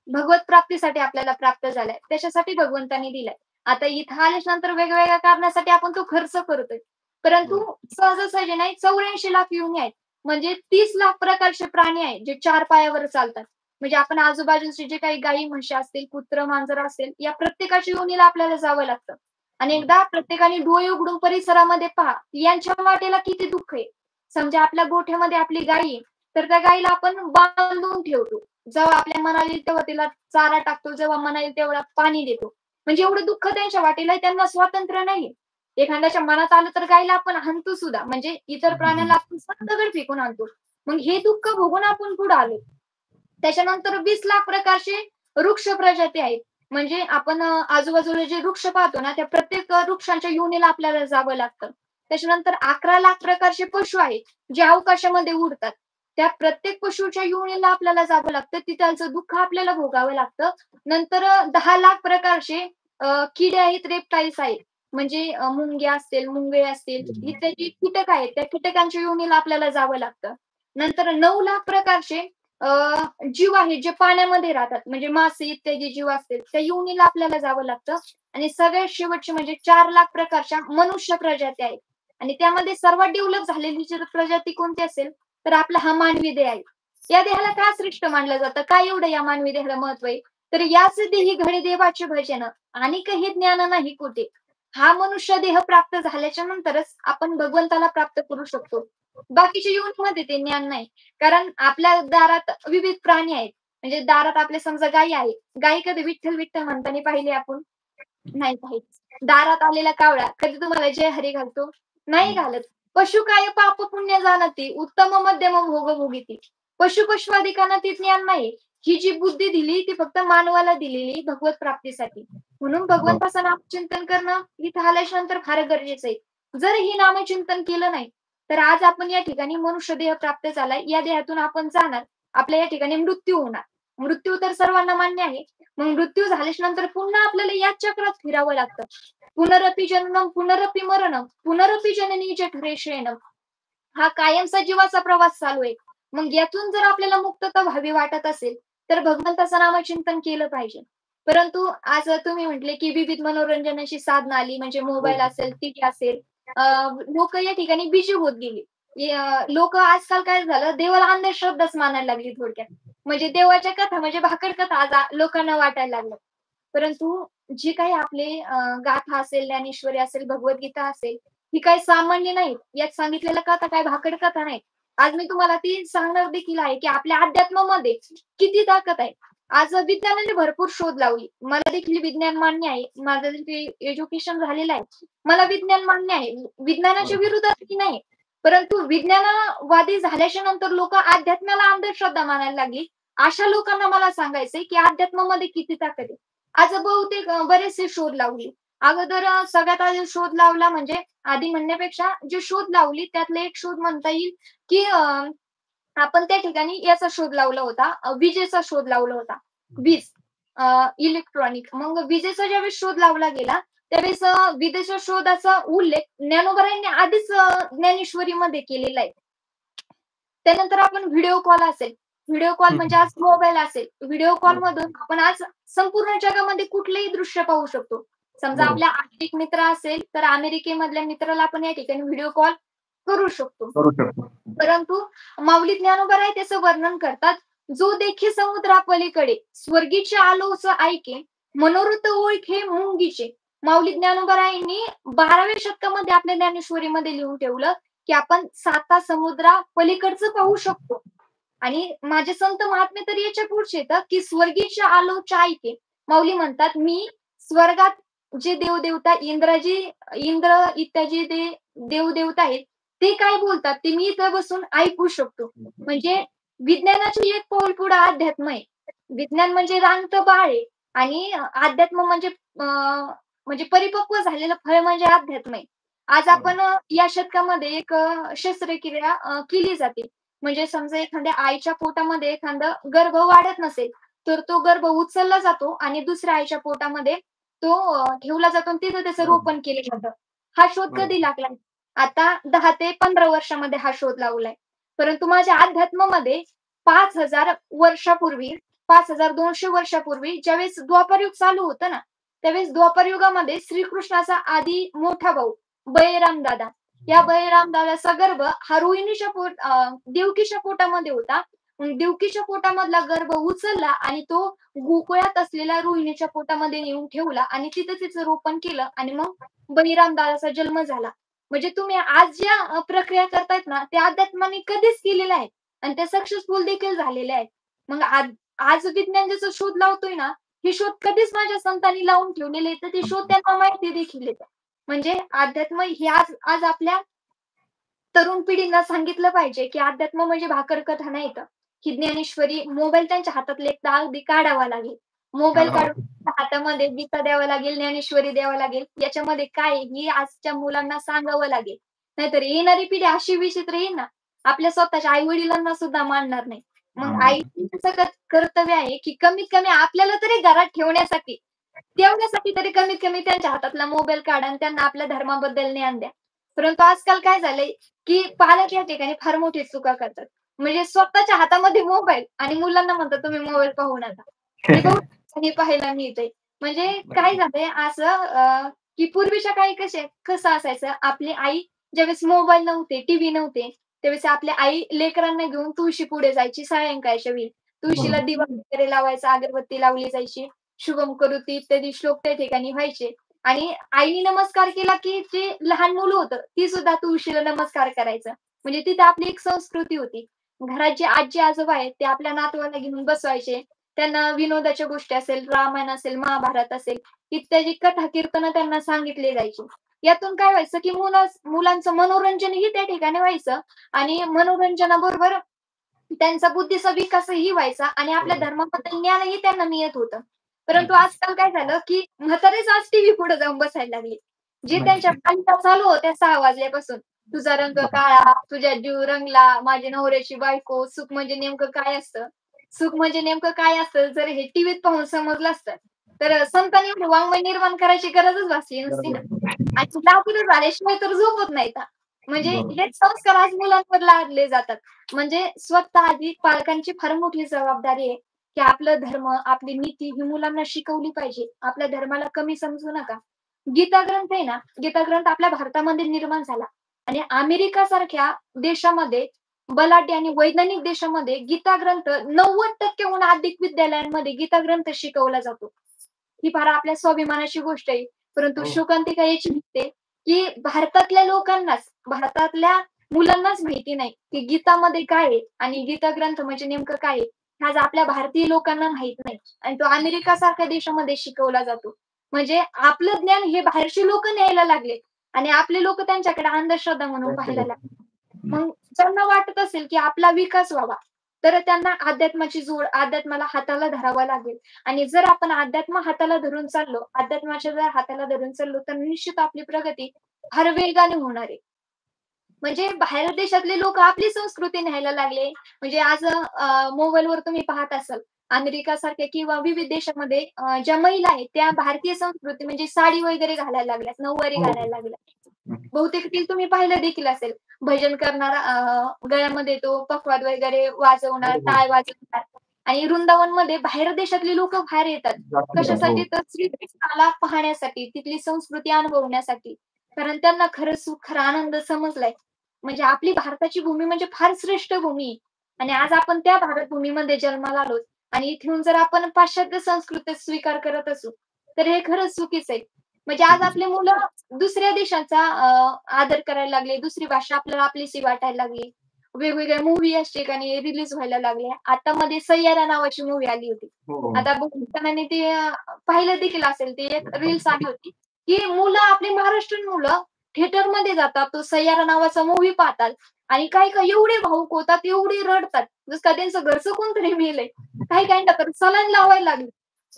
भगवत प्राप्तीसाठी आपल्याला प्राप्त झालाय. त्याच्यासाठी भगवंतांनी दिलाय. आता इथं आल्याच्या नंतर वेगवेगळ्या कारणासाठी आपण तो खर्च करतोय. परंतु बरोबर. सहजासहजी नाही 84 लाख योनी आहेत. म्हणजे 30 लाख प्रकारचे प्राणी आहेत, जे 4 पायावर चालतात. म्हणजे आपण आजूबाजूचे जे काही गायी, म्हशी असतील, कुत्रं, मांजर असेल, या प्रत्येकाच्या योनीला आपल्याला जावं लागतं. आणि बरोबर. एकदा प्रत्येकाने डोळे उघडून परिसरामध्ये पहा, यांच्या वाटेला किती दुःख आहे. समजा आपल्या गोठ्यामध्ये आपली गाय आहे, तर त्या गायीला आपण बांधून ठेवतो. जेव्हा आपल्या मनाला येईल तेव्हा तिला चारा टाकतो, जेव्हा मनाला येईल तेवढा पाणी देतो. म्हणजे एवढं दुःख त्यांच्या वाटेला आहे, त्यांना स्वातंत्र्य नाहीये. एखाद्याच्या मनात आलं तर गायीला आपण हाणतो सुद्धा. म्हणजे इतर प्राण्याला आपण दगड फेकून आणतो. मग हे दुःख भोगून आपण पुढे आलो. त्याच्यानंतर 20 लाख प्रकारचे वृक्ष प्रजाती आहेत. म्हणजे आपण आजूबाजूला जे वृक्ष पाहतो ना, त्या प्रत्येक वृक्षांच्या योनीला आपल्याला जावं लागतं. त्याच्यानंतर 11 लाख प्रकारचे पशु आहेत, जे अवकाशामध्ये उडतात. त्या प्रत्येक पशुच्या योनीला आपल्याला जावं लागतं. तिथलचं दुःख आपल्याला भोगावं लागतं. नंतर 10 लाख प्रकारचे किडे आहेत, रेप्टाइल्स आहेत. म्हणजे मुंग्या असतील, मुंगळे असतील, इत्यादी कीटक आहेत. त्या कीटकांच्या योनीला आपल्याला जावं लागतं. नंतर 9 लाख प्रकारचे अ, जीव आहेत जे पाण्यामध्ये राहतात. म्हणजे मासे इत्यादी जीव असतील, त्या योनीला आपल्याला जावं लागतं आणि सगळ्यात शेवटची म्हणजे 4 लाख प्रकारच्या मनुष्य प्रजाती आहेत आणि त्यामध्ये सर्वात डेव्हलप झालेली जर प्रजाती कोणती असेल, तर आपला हा मानवी देह आहे. या देहाला का श्रेष्ठ मानलं जातं? का एवढं या मानवी देहाला महत्व आहे? तर याच देही घडे देवाचे भजन आणि काही ज्ञान नाही कोठे. हा मनुष्य देह प्राप्त झाल्याच्या नंतरच आपण भगवंताला प्राप्त करू शकतो. बाकीच्या योनीमध्ये ते ज्ञान नाही. कारण आपल्या दारात विविध प्राणी आहेत. म्हणजे दारात आपले समजा गायी आहे. गायी कधी विठ्ठल, विठ्ठल म्हणताना पाहिले आपण? नाही पाहिजे. दारात आलेला कावळा कधी तुम्हाला जय हरी घालतो? नाही घालत. पशु काय पाप पुण्य जाणती, उत्तम मध्यम भोग भोगिती. पशु पशवादिकांना ते ज्ञान नाही. ही जी बुद्धी दिली ती फक्त मानवाला दिलेली भगवत प्राप्तीसाठी. म्हणून बरोबर. भगवंताचं नामचिंतन करणं इथं आल्याच्या नंतर फार गरजेचं आहे. जर हे नामचिंतन केलं नाही, तर आज आपण या ठिकाणी मनुष्य देह प्राप्त झालाय. या देहातून आपण जाणार. आपल्या या ठिकाणी मृत्यू होणार. मृत्यू तर सर्वांना मान्य आहे. मग मृत्यू झाल्याच्या नंतर पुन्हा आपल्याला याच चक्रात फिरावं लागतं. पुनरपि जननम, पुनरपि मरणम, पुनरपि जननी जठरे शयनम. हा कायमचा जीवाचा प्रवास चालू आहे. मग यातून जर आपल्याला मुक्तता व्हावी वाटत असेल, तर भगवंताचं नामचिंतन केलं पाहिजे. परंतु आज तुम्ही म्हटले, की विविध मनोरंजनाची साधनं आली म्हणजे हो, मोबाईल हो. असेल, टीव्ही असेल. लोकं या ठिकाणी बिझी होत गेली. आजकाल काय झालं, देवाला अंधश्रद्धाच मानायला लागली थोडक्यात. म्हणजे देवाच्या कथा म्हणजे भाकड कथा आज लोकांना वाटायला लागल्या. परंतु जी काही आपले गाथा असेल, ज्ञानेश्वरी असेल, भगवद्गीता असेल, ही काही सामान्य नाहीत. यात सांगितलेल्या कथा काय भाकड कथा नाहीत. आज मी तुम्हाला ती सांगणार देखील आहे, की आपल्या अध्यात्मामध्ये किती ताकद आहे. आज विज्ञानाने भरपूर शोध लावली. मला देखील विज्ञान मान्य आहे. माझं देखील एज्युकेशन झालेलं आहे. मला विज्ञान मान्य आहे. विज्ञानाच्या बरोबर. विरोधात मी नाही. परंतु विज्ञानवादी झाल्याच्या नंतर लोक अध्यात्माला अंधश्रद्धा मानायला लागली. अशा लोकांना मला सांगायचंय की अध्यात्मामध्ये किती ताकद आहे. आज बहुतेक बरेचसे शोध लावले. अगोदर सगळ्यात आधी शोध लावला म्हणजे आधी म्हणण्यापेक्षा जे शोध लावली त्यातला एक शोध म्हणता येईल की आपण त्या ठिकाणी याचा शोध लावला होता, विजेचा शोध लावला होता. वीज, इलेक्ट्रॉनिक. मग विजेचा ज्यावेळेस शोध लावला गेला, त्यावेळेस विजेच्या शोधाचा उल्लेख ज्ञानोबा यांनी आधीच ज्ञानेश्वरीमध्ये केलेला आहे. त्यानंतर आपण व्हिडिओ कॉल असेल, व्हिडिओ कॉल म्हणजे आज मोबाईल असेल, व्हिडिओ कॉल मधून आपण आज संपूर्ण जगामध्ये कुठलेही दृश्य पाहू शकतो. समजा बरोबर. आपल्या एक मित्र असेल तर अमेरिकेमधल्या मित्राला आपण या ठिकाणी व्हिडिओ कॉल करू शकतो. करू शकतो. परंतु माऊली ज्ञानोबा त्याचं वर्णन करतात, जो देखी समुद्रापलीकडे स्वर्गीचे आलोच ऐके, मनोरथ ओळखे मुंगीचे. माऊली ज्ञानोबरायांनी 12व्या शतकामध्ये आपल्या ज्ञानेश्वरीमध्ये लिहून ठेवलं की आपण 7 समुद्रा पलीकडचं पाहू शकतो. आणि माझे संत महात्मे तर याच्या पुढचे येतात की स्वर्गीचे आलोच ऐके. माऊली म्हणतात, मी स्वर्गात जे देवदेवता इंद्र इत्यादी जे देवदेवता आहेत ते काय बोलतात ते मी इथं बसून ऐकू शकतो. म्हणजे विज्ञानाची एक पाऊल पुढे अध्यात्म आहे. विज्ञान म्हणजे रांगतं बाळ आहे आणि अध्यात्म म्हणजे परिपक्व झालेलं फळ म्हणजे अध्यात्म आहे. आज आपण या शतकामध्ये एक शस्त्रक्रिया केली जाते. म्हणजे समजा एखाद्या आईच्या पोटामध्ये एखादा गर्भ वाढत नसेल, तर तो गर्भ उचलला जातो आणि दुसऱ्या आईच्या पोटामध्ये तो ठेवला जातो आणि तिथं त्याचं रोपण केलं जातं. हा शोध कधी लागला? आता 10 ते 15 वर्षामध्ये हा शोध लावलाय. परंतु माझ्या अध्यात्मामध्ये 5,000 वर्षापूर्वी, 5,200 वर्षापूर्वी ज्यावेळेस द्वापारयुग चालू होतं ना, त्यावेळेस द्वापारयुगामध्ये श्रीकृष्णाचा आधी मोठा भाऊ बळीराम दादा, या बळीराम दादाचा गर्भ हा देवकीच्या पोटामध्ये होता. देवकीच्या पोटामधला गर्भ उचलला आणि तो गोकुळात असलेल्या रोहिणीच्या पोटामध्ये नेऊन ठेवला आणि तिथं तिचं रोपण केलं आणि मग बळीराम दादाचा जन्म झाला. म्हणजे तुम्ही आज ज्या प्रक्रिया करतायत ना, त्या अध्यात्माने कधीच केलेल्या आहेत आणि त्या सक्सेसफुल देखील झालेल्या आहेत. मग आज विज्ञान ज्याचा शोध लावतोय ना, हे शोध कधीच माझ्या संतांनी लावून ठेवलेले आहेत, तर ते शोध त्यांना माहिती देखील आहेत. म्हणजे अध्यात्म हे आज आज आपल्या तरुण पिढींना सांगितलं पाहिजे, की अध्यात्म म्हणजे भाकर कथा नाही तर, ही ज्ञानेश्वरी मोबाईल त्यांच्या हातातले एकदा अगदी काढावा लागेल. मोबाईल काढून हातामध्ये गीता द्यावं लागेल, ज्ञानेश्वरी द्यावं लागेल. याच्यामध्ये काय आहे, हे आजच्या मुलांना सांगावं लागेल. नाहीतर येणारी पिढी अशी विचित्र येईल ना, आपल्या स्वतःच्या आई-वडिलांना सुद्धा मानणार नाही. मग आईचं कर्तव्य आहे, की कमीत कमी आपल्याला तरी घरात ठेवण्यासाठी तरी कमीत कमी त्यांच्या हातातला मोबाईल काढा आणि त्यांना आपल्या धर्माबद्दल ज्ञान द्या. परंतु आजकाल काय झालंय, की पालक या ठिकाणी फार मोठी चुका करतात. म्हणजे स्वतःच्या हातामध्ये मोबाईल आणि मुलांना म्हणतात तुम्ही मोबाईल पाहू नका. हे बहुतेक पाहायला मिळतंय. म्हणजे काय झालंय असं की पूर्वीच्या काळी कसं असायचं, आपली आई ज्यावेळेस मोबाईल नव्हते, टीव्ही नव्हते, त्यावेळेस आपली आई लेकरांना घेऊन तुळशी पुढे जायची सायंकाळच्या वेळी. तुळशीला दिवा वगैरे लावायचा, अगरबत्ती लावली जायची. शुभम करोती इत्यादी श्लोक त्या ठिकाणी व्हायचे. आणि आईने नमस्कार केला, की जे लहान मुलं होतं, ती सुद्धा तुळशीला नमस्कार करायचं. म्हणजे तिथे आपली एक संस्कृती होती. घरात जे आजी-आजोबा आहेत, ते आपल्या नातवाला घेऊन बसवायचे. त्यांना विनोदाच्या गोष्टी असेल, रामायण असेल, महाभारत असेल, इत्यादी कथा कीर्तनं त्यांना सांगितली जायची. यातून काय व्हायचं, की मुलांचं मनोरंजनही त्या ठिकाणी व्हायचं आणि मनोरंजनाबरोबर त्यांचा बुद्धीचा विकासही व्हायचा आणि आपल्या धर्माबद्दल ज्ञानही त्यांना मिळत होतं. परंतु आजकाल काय झालं, की म्हातारेच आज टीव्ही पुढे जाऊन बसायला लागले. जे त्यांच्या पालिका चालू होत्या 6 वाजल्यापासून. तुझा रंग काळा, तुझ्या जीव रंगला, माझ्या नवऱ्याची बायको, सुख म्हणजे नेमकं काय असतं? सुख म्हणजे नेमकं काय असतं? जर हे टीव्हीत पाहून समजलं असतं, तर संतांनी एवढं वाङ्मय निर्माण करायची गरजच भासली नसती ना. आणि लाखों झाल्याशिवाय तर झोपत नाहीत. म्हणजे हेच संस्कार आज मुलांवर लादले जातात. म्हणजे स्वतः आधी पालकांची फार मोठी जबाबदारी आहे, की आपलं धर्म, आपली नीती ही मुलांना शिकवली पाहिजे. आपल्या धर्माला कमी समजू नका. गीता ग्रंथ आहे ना, गीता ग्रंथ आपल्या भारतामध्ये निर्माण झाला आणि अमेरिकासारख्या देशामध्ये बलाढ्य आणि वैज्ञानिक देशामध्ये गीता ग्रंथ 90% हून अधिक विद्यालयांमध्ये गीता ग्रंथ शिकवला जातो. ही फार आपल्या स्वाभिमानाची गोष्ट आहे. परंतु शोकांतिका याची निघते, की भारतातल्या मुलांनाच माहिती नाही, की गीतामध्ये काय आहे आणि गीता ग्रंथ म्हणजे नेमकं काय आहे? हे आज आपल्या भारतीय लोकांना माहीत नाही आणि तो अमेरिकासारख्या देशामध्ये शिकवला जातो. म्हणजे आपलं ज्ञान हे बाहेरची लोकं न्यायला लागलेत आणि आपले लोकं त्यांच्याकडे अंधश्रद्धा म्हणून पाहायला लागले. मग त्यांना वाटत असेल की आपला विकास व्हावा, तर त्यांना अध्यात्माची जोड, अध्यात्माला हाताला धरावं लागेल. आणि जर आपण अध्यात्म हाताला धरून चाललो, अध्यात्माच्या जर हाताला धरून चाललो, तर निश्चित आपली प्रगती फार वेगाने होणार आहे. म्हणजे बाहेर देशातले लोकं आपली संस्कृती न्यायला लागले. म्हणजे आज मोबाईलवर तुम्ही पाहत असाल, अमेरिकासारख्या किंवा विविध देशामध्ये ज्या महिला आहेत, त्या भारतीय संस्कृती म्हणजे साडी वगैरे घालायला लागल्यात, नऊवारी हो, घालायला लागल्यात. बहुतेक ते तुम्ही पाहिलं देखील असेल. भजन करणारा गळ्यामध्ये तो पखवाद वगैरे वाजवणार, हो, हो. टाळ वाजवणार आणि वृंदावनमध्ये बाहेर देशातली लोकं बाहेर येतात. जास्त येतात. हो. कशासाठी? तर श्रीकृष्णाला पाहण्यासाठी, तिथली संस्कृती अनुभवण्यासाठी. कारण त्यांना खरं सुख, खरा आनंद समजलाय. म्हणजे आपली भारताची भूमी म्हणजे फार श्रेष्ठ भूमी आहे. आणि आज आपण त्या भारत भूमीमध्ये जन्माला आलोत आणि इथे येऊन जर आपण पाश्चात्य संस्कृतीत स्वीकार करत असू, तर हे खरंच चुकीचं आहे. म्हणजे आज चुकीचं. आपली मुलं दुसऱ्या देशाचा आदर करायला लागले, दुसरी भाषा आपल्याला आपलीशी वाटायला लागली. वेगवेगळ्या मूव्ही याच ठिकाणी रिलीज व्हायला लागल्या. आता मध्ये सय्यारा नावाची मूव्ही आली होती. हो, हो. आता बहुतेक जणांनी ते पाहिलं देखील असेल. ती एक रील्स आली होती, की मुलं आपली महाराष्ट्रीयन मुलं थिएटरमध्ये जातात. तो सय्यारा नावाचा मूव्ही पाहतात आणि काही-काही एवढे भावुक होतात, एवढे रडतात. जसं का त्यांचं घरचं कोणतरी मेलंय. काही-काहींना तर सलाईन लावायला लागली.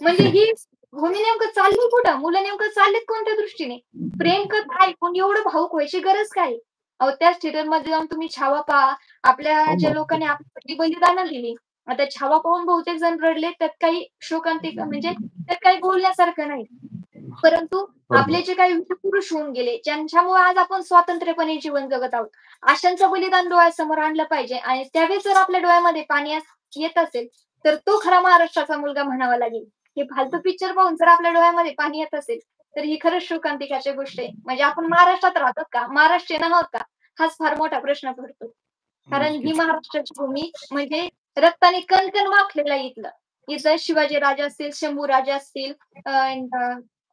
म्हणजे ही भूमी नेमकं चालली कुठं? मुलं नेमकं चाललेत कोणत्या दृष्टीने? प्रेम कथा ऐकून एवढं भावुक व्हायची गरज काय? अहो, त्याच थिएटरमध्ये जाऊन तुम्ही छावा पहा. आपल्या हो, ज्या हो. लोकांनी आपल्यासाठी बलिदानं दिली. आता छावा पाहून बहुतेक जण रडले. त्यात काही शोकांतिका म्हणजे त्यात काही बोलण्यासारखं नाही. परंतु आपले बरोबर. जे काही वीरपुरुष होऊन गेले, ज्यांच्यामुळे आज आपण स्वातंत्र्यपणे जीवन जगत आहोत. अशांचं बलिदान डोळ्यासमोर आणलं पाहिजे आणि त्यावेळेस जर आपल्या डोळ्यामध्ये पाणी येत असेल, तर तो खरा महाराष्ट्राचा मुलगा म्हणावा लागेल. हे फालतू पिक्चर पाहून जर आपल्या डोळ्यामध्ये पाणी येत असेल, तर ही खरंच शोकांतिकाची गोष्ट आहे. म्हणजे आपण महाराष्ट्रात राहतो का? महाराष्ट्रीयन आहोत का? हाच फार मोठा प्रश्न पडतो. कारण ही नक्कीच. महाराष्ट्राची भूमी म्हणजे रक्ताने कण-कण माखलेलं आहे इथलं. इथं शिवाजीराजे असतील, शंभूराजे असतील,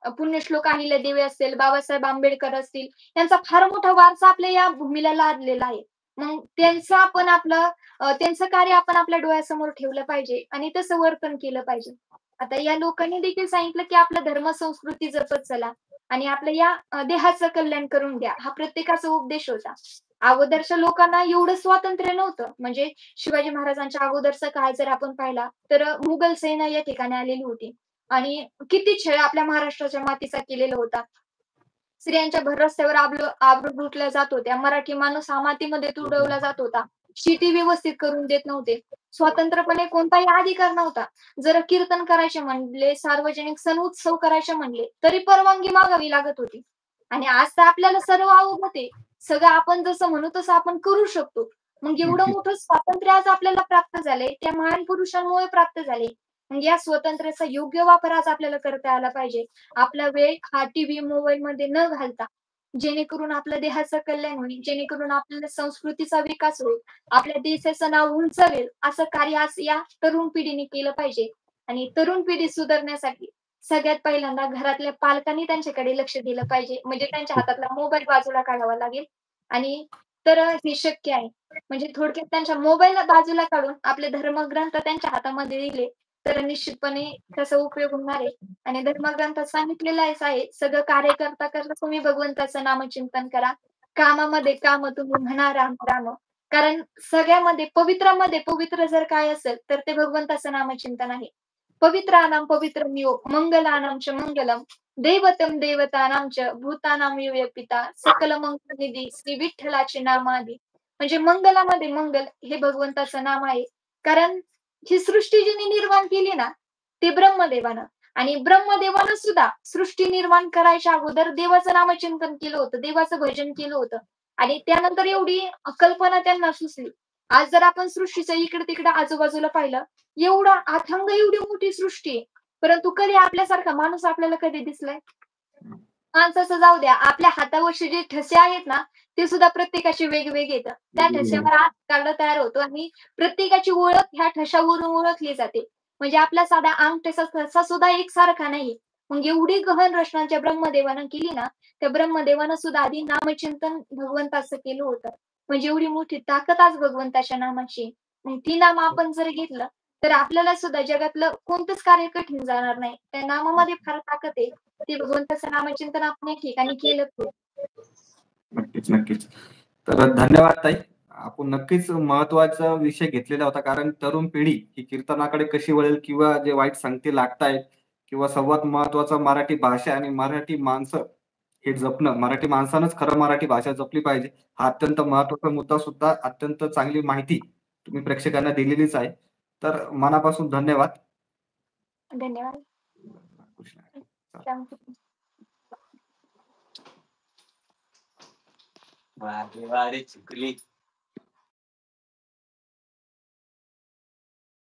पुण्यश्लोक अहिल्यादेवी असतील, बाबासाहेब आंबेडकर असतील, यांचा फार मोठा वारसा आपल्या या भूमीला लाभलेला आहे. मग त्यांचं आपण आपलं त्यांचं कार्य आपण आपल्या डोळ्यासमोर ठेवलं पाहिजे आणि तसं वर्तन केलं पाहिजे. आता या लोकांनी देखील सांगितलं, की आपलं धर्म संस्कृती जपत चला आणि आपल्या या देहाचं कल्याण करून घ्या. हा प्रत्येकाचा उपदेश होता. अगोदरच्या लोकांना एवढं स्वातंत्र्य नव्हतं. म्हणजे शिवाजी महाराजांच्या अगोदरचा काळ जर आपण पाहिला, तर मुघल सेना या ठिकाणी आलेली होती आणि किती छळ आपल्या महाराष्ट्राच्या मातीचा केलेला होता. स्त्रियांच्या भर रस्त्यावर आबरू लुटल्या जात होत्या. मराठी माणूस हा मातीमध्ये तुडवला जात होता. शेती व्यवस्थित करून देत नव्हते. स्वतंत्रपणे कोणताही अधिकार नव्हता. जर कीर्तन करायचे म्हणले, सार्वजनिक सण उत्सव करायचे म्हणले, तरी परवानगी मागावी लागत होती. आणि आज तर आपल्याला सर्व अवगत आहे. सगळं आपण जसं म्हणू तसं आपण करू शकतो. मग एवढं नक्कीच. मोठं स्वातंत्र्य आज आपल्याला प्राप्त झालंय, त्या महान पुरुषांमुळे प्राप्त झाले. मग या स्वातंत्र्याचा योग्य वापर आज आपल्याला करता आला पाहिजे. आपला वेळ हा टीव्ही, मोबाईलमध्ये न घालता, जेणेकरून आपल्या देहाचं कल्याण होईल, जेणेकरून आपल्या संस्कृतीचा विकास होईल, आपल्या देशाचं नाव उंचावेल, असं कार्य आज या तरुण पिढीने केलं पाहिजे. आणि तरुण पिढी सुधारण्यासाठी सगळ्यात पहिल्यांदा घरातल्या पालकांनी त्यांच्याकडे लक्ष दिलं पाहिजे. म्हणजे त्यांच्या हातातला मोबाईल बाजूला काढावा लागेल आणि तर हे शक्य आहे. म्हणजे थोडक्यात त्यांच्या मोबाईलला बाजूला काढून आपले धर्मग्रंथ त्यांच्या हातामध्ये दिले, तर निश्चितपणे त्याचा उपयोग होणार आहे. आणि धर्मग्रंथात सांगितलेलं आहे, सगळं कार्य करता करता तुम्ही भगवंताचं नामचिंतन करा. कामामध्ये काम तुम्ही म्हणा राम राम. कारण सगळ्यामध्ये पवित्रामध्ये पवित्र जर काय असेल, तर ते भगवंताचं नामचिंतन आहे. पवित्राणां पवित्रमियो मंगलानां च मंगलम्. दैवतं देवतानां च भूतानां यो पिता सकल मंगलनिधी श्री विठ्ठलाचे नामादी. म्हणजे मंगलामध्ये मंगल हे भगवंताचं नाम आहे. कारण ही सृष्टी जिने निर्माण केली ना, ते ब्रह्मदेवानं आणि ब्रह्मदेवानं सुद्धा सृष्टी निर्माण करायच्या अगोदर देवाचं नामचिंतन केलं होतं, देवाचं भजन केलं होतं आणि त्यानंतर एवढी कल्पना त्यांना सुचली. आज जर आपण सृष्टीचं इकडं-तिकडं आजूबाजूला पाहिलं, एवढा अथांग एवढी मोठी सृष्टी आहे. परंतु कधी आपल्यासारखा माणूस आपल्याला कधी दिसलाय? माणसाचं जाऊ द्या, आपल्या हातावरचे जे ठसे आहेत ना, ते सुद्धा प्रत्येकाचे वेगवेगळे आहेत. त्या ठश्यावर हात कार्ड तयार होतो आणि प्रत्येकाची ओळख ह्या ठशावरून ओळखली जाते. म्हणजे आपला साधा अंगठ्याचा ठसा सुद्धा एकसारखा नाहीये. मग एवढी गहन रचना ज्या ब्रह्मदेवानं केली ना, त्या ब्रह्मदेवानं सुद्धा आधी नामचिंतन भगवंताचं केलं होतं. म्हणजे एवढी मोठी ताकद आज भगवंताच्या नामाची आहे. मग ती नाम आपण जर घेतलं, तर आपल्याला सुद्धा जगातलं कोणतंच कार्य कठीण जाणार नाही. त्या नामामध्ये फार ताकद आहे. ते भगवंताचं नामचिंतन आपण या ठिकाणी केलं पाहिजे. नक्कीच, नक्कीच. तर धन्यवाद ताई. आपण नक्कीच महत्त्वाचा विषय घेतलेला होता. कारण तरुण पिढी ही कीर्तनाकडे कशी वळेल किंवा जे वाईट संगती लागतायत किंवा सर्वात महत्त्वाचं मराठी भाषा आणि मराठी माणसं हे जपणं, मराठी माणसानंच खरं मराठी भाषा जपली पाहिजे. हा अत्यंत महत्त्वाचा मुद्दा सुद्धा अत्यंत चांगली माहिती तुम्ही प्रेक्षकांना दिलेलीच आहे. तर मनापासून धन्यवाद. धन्यवाद. कृष्ण हरी. चालेल. रामकृष्ण. वारे वारे चुकली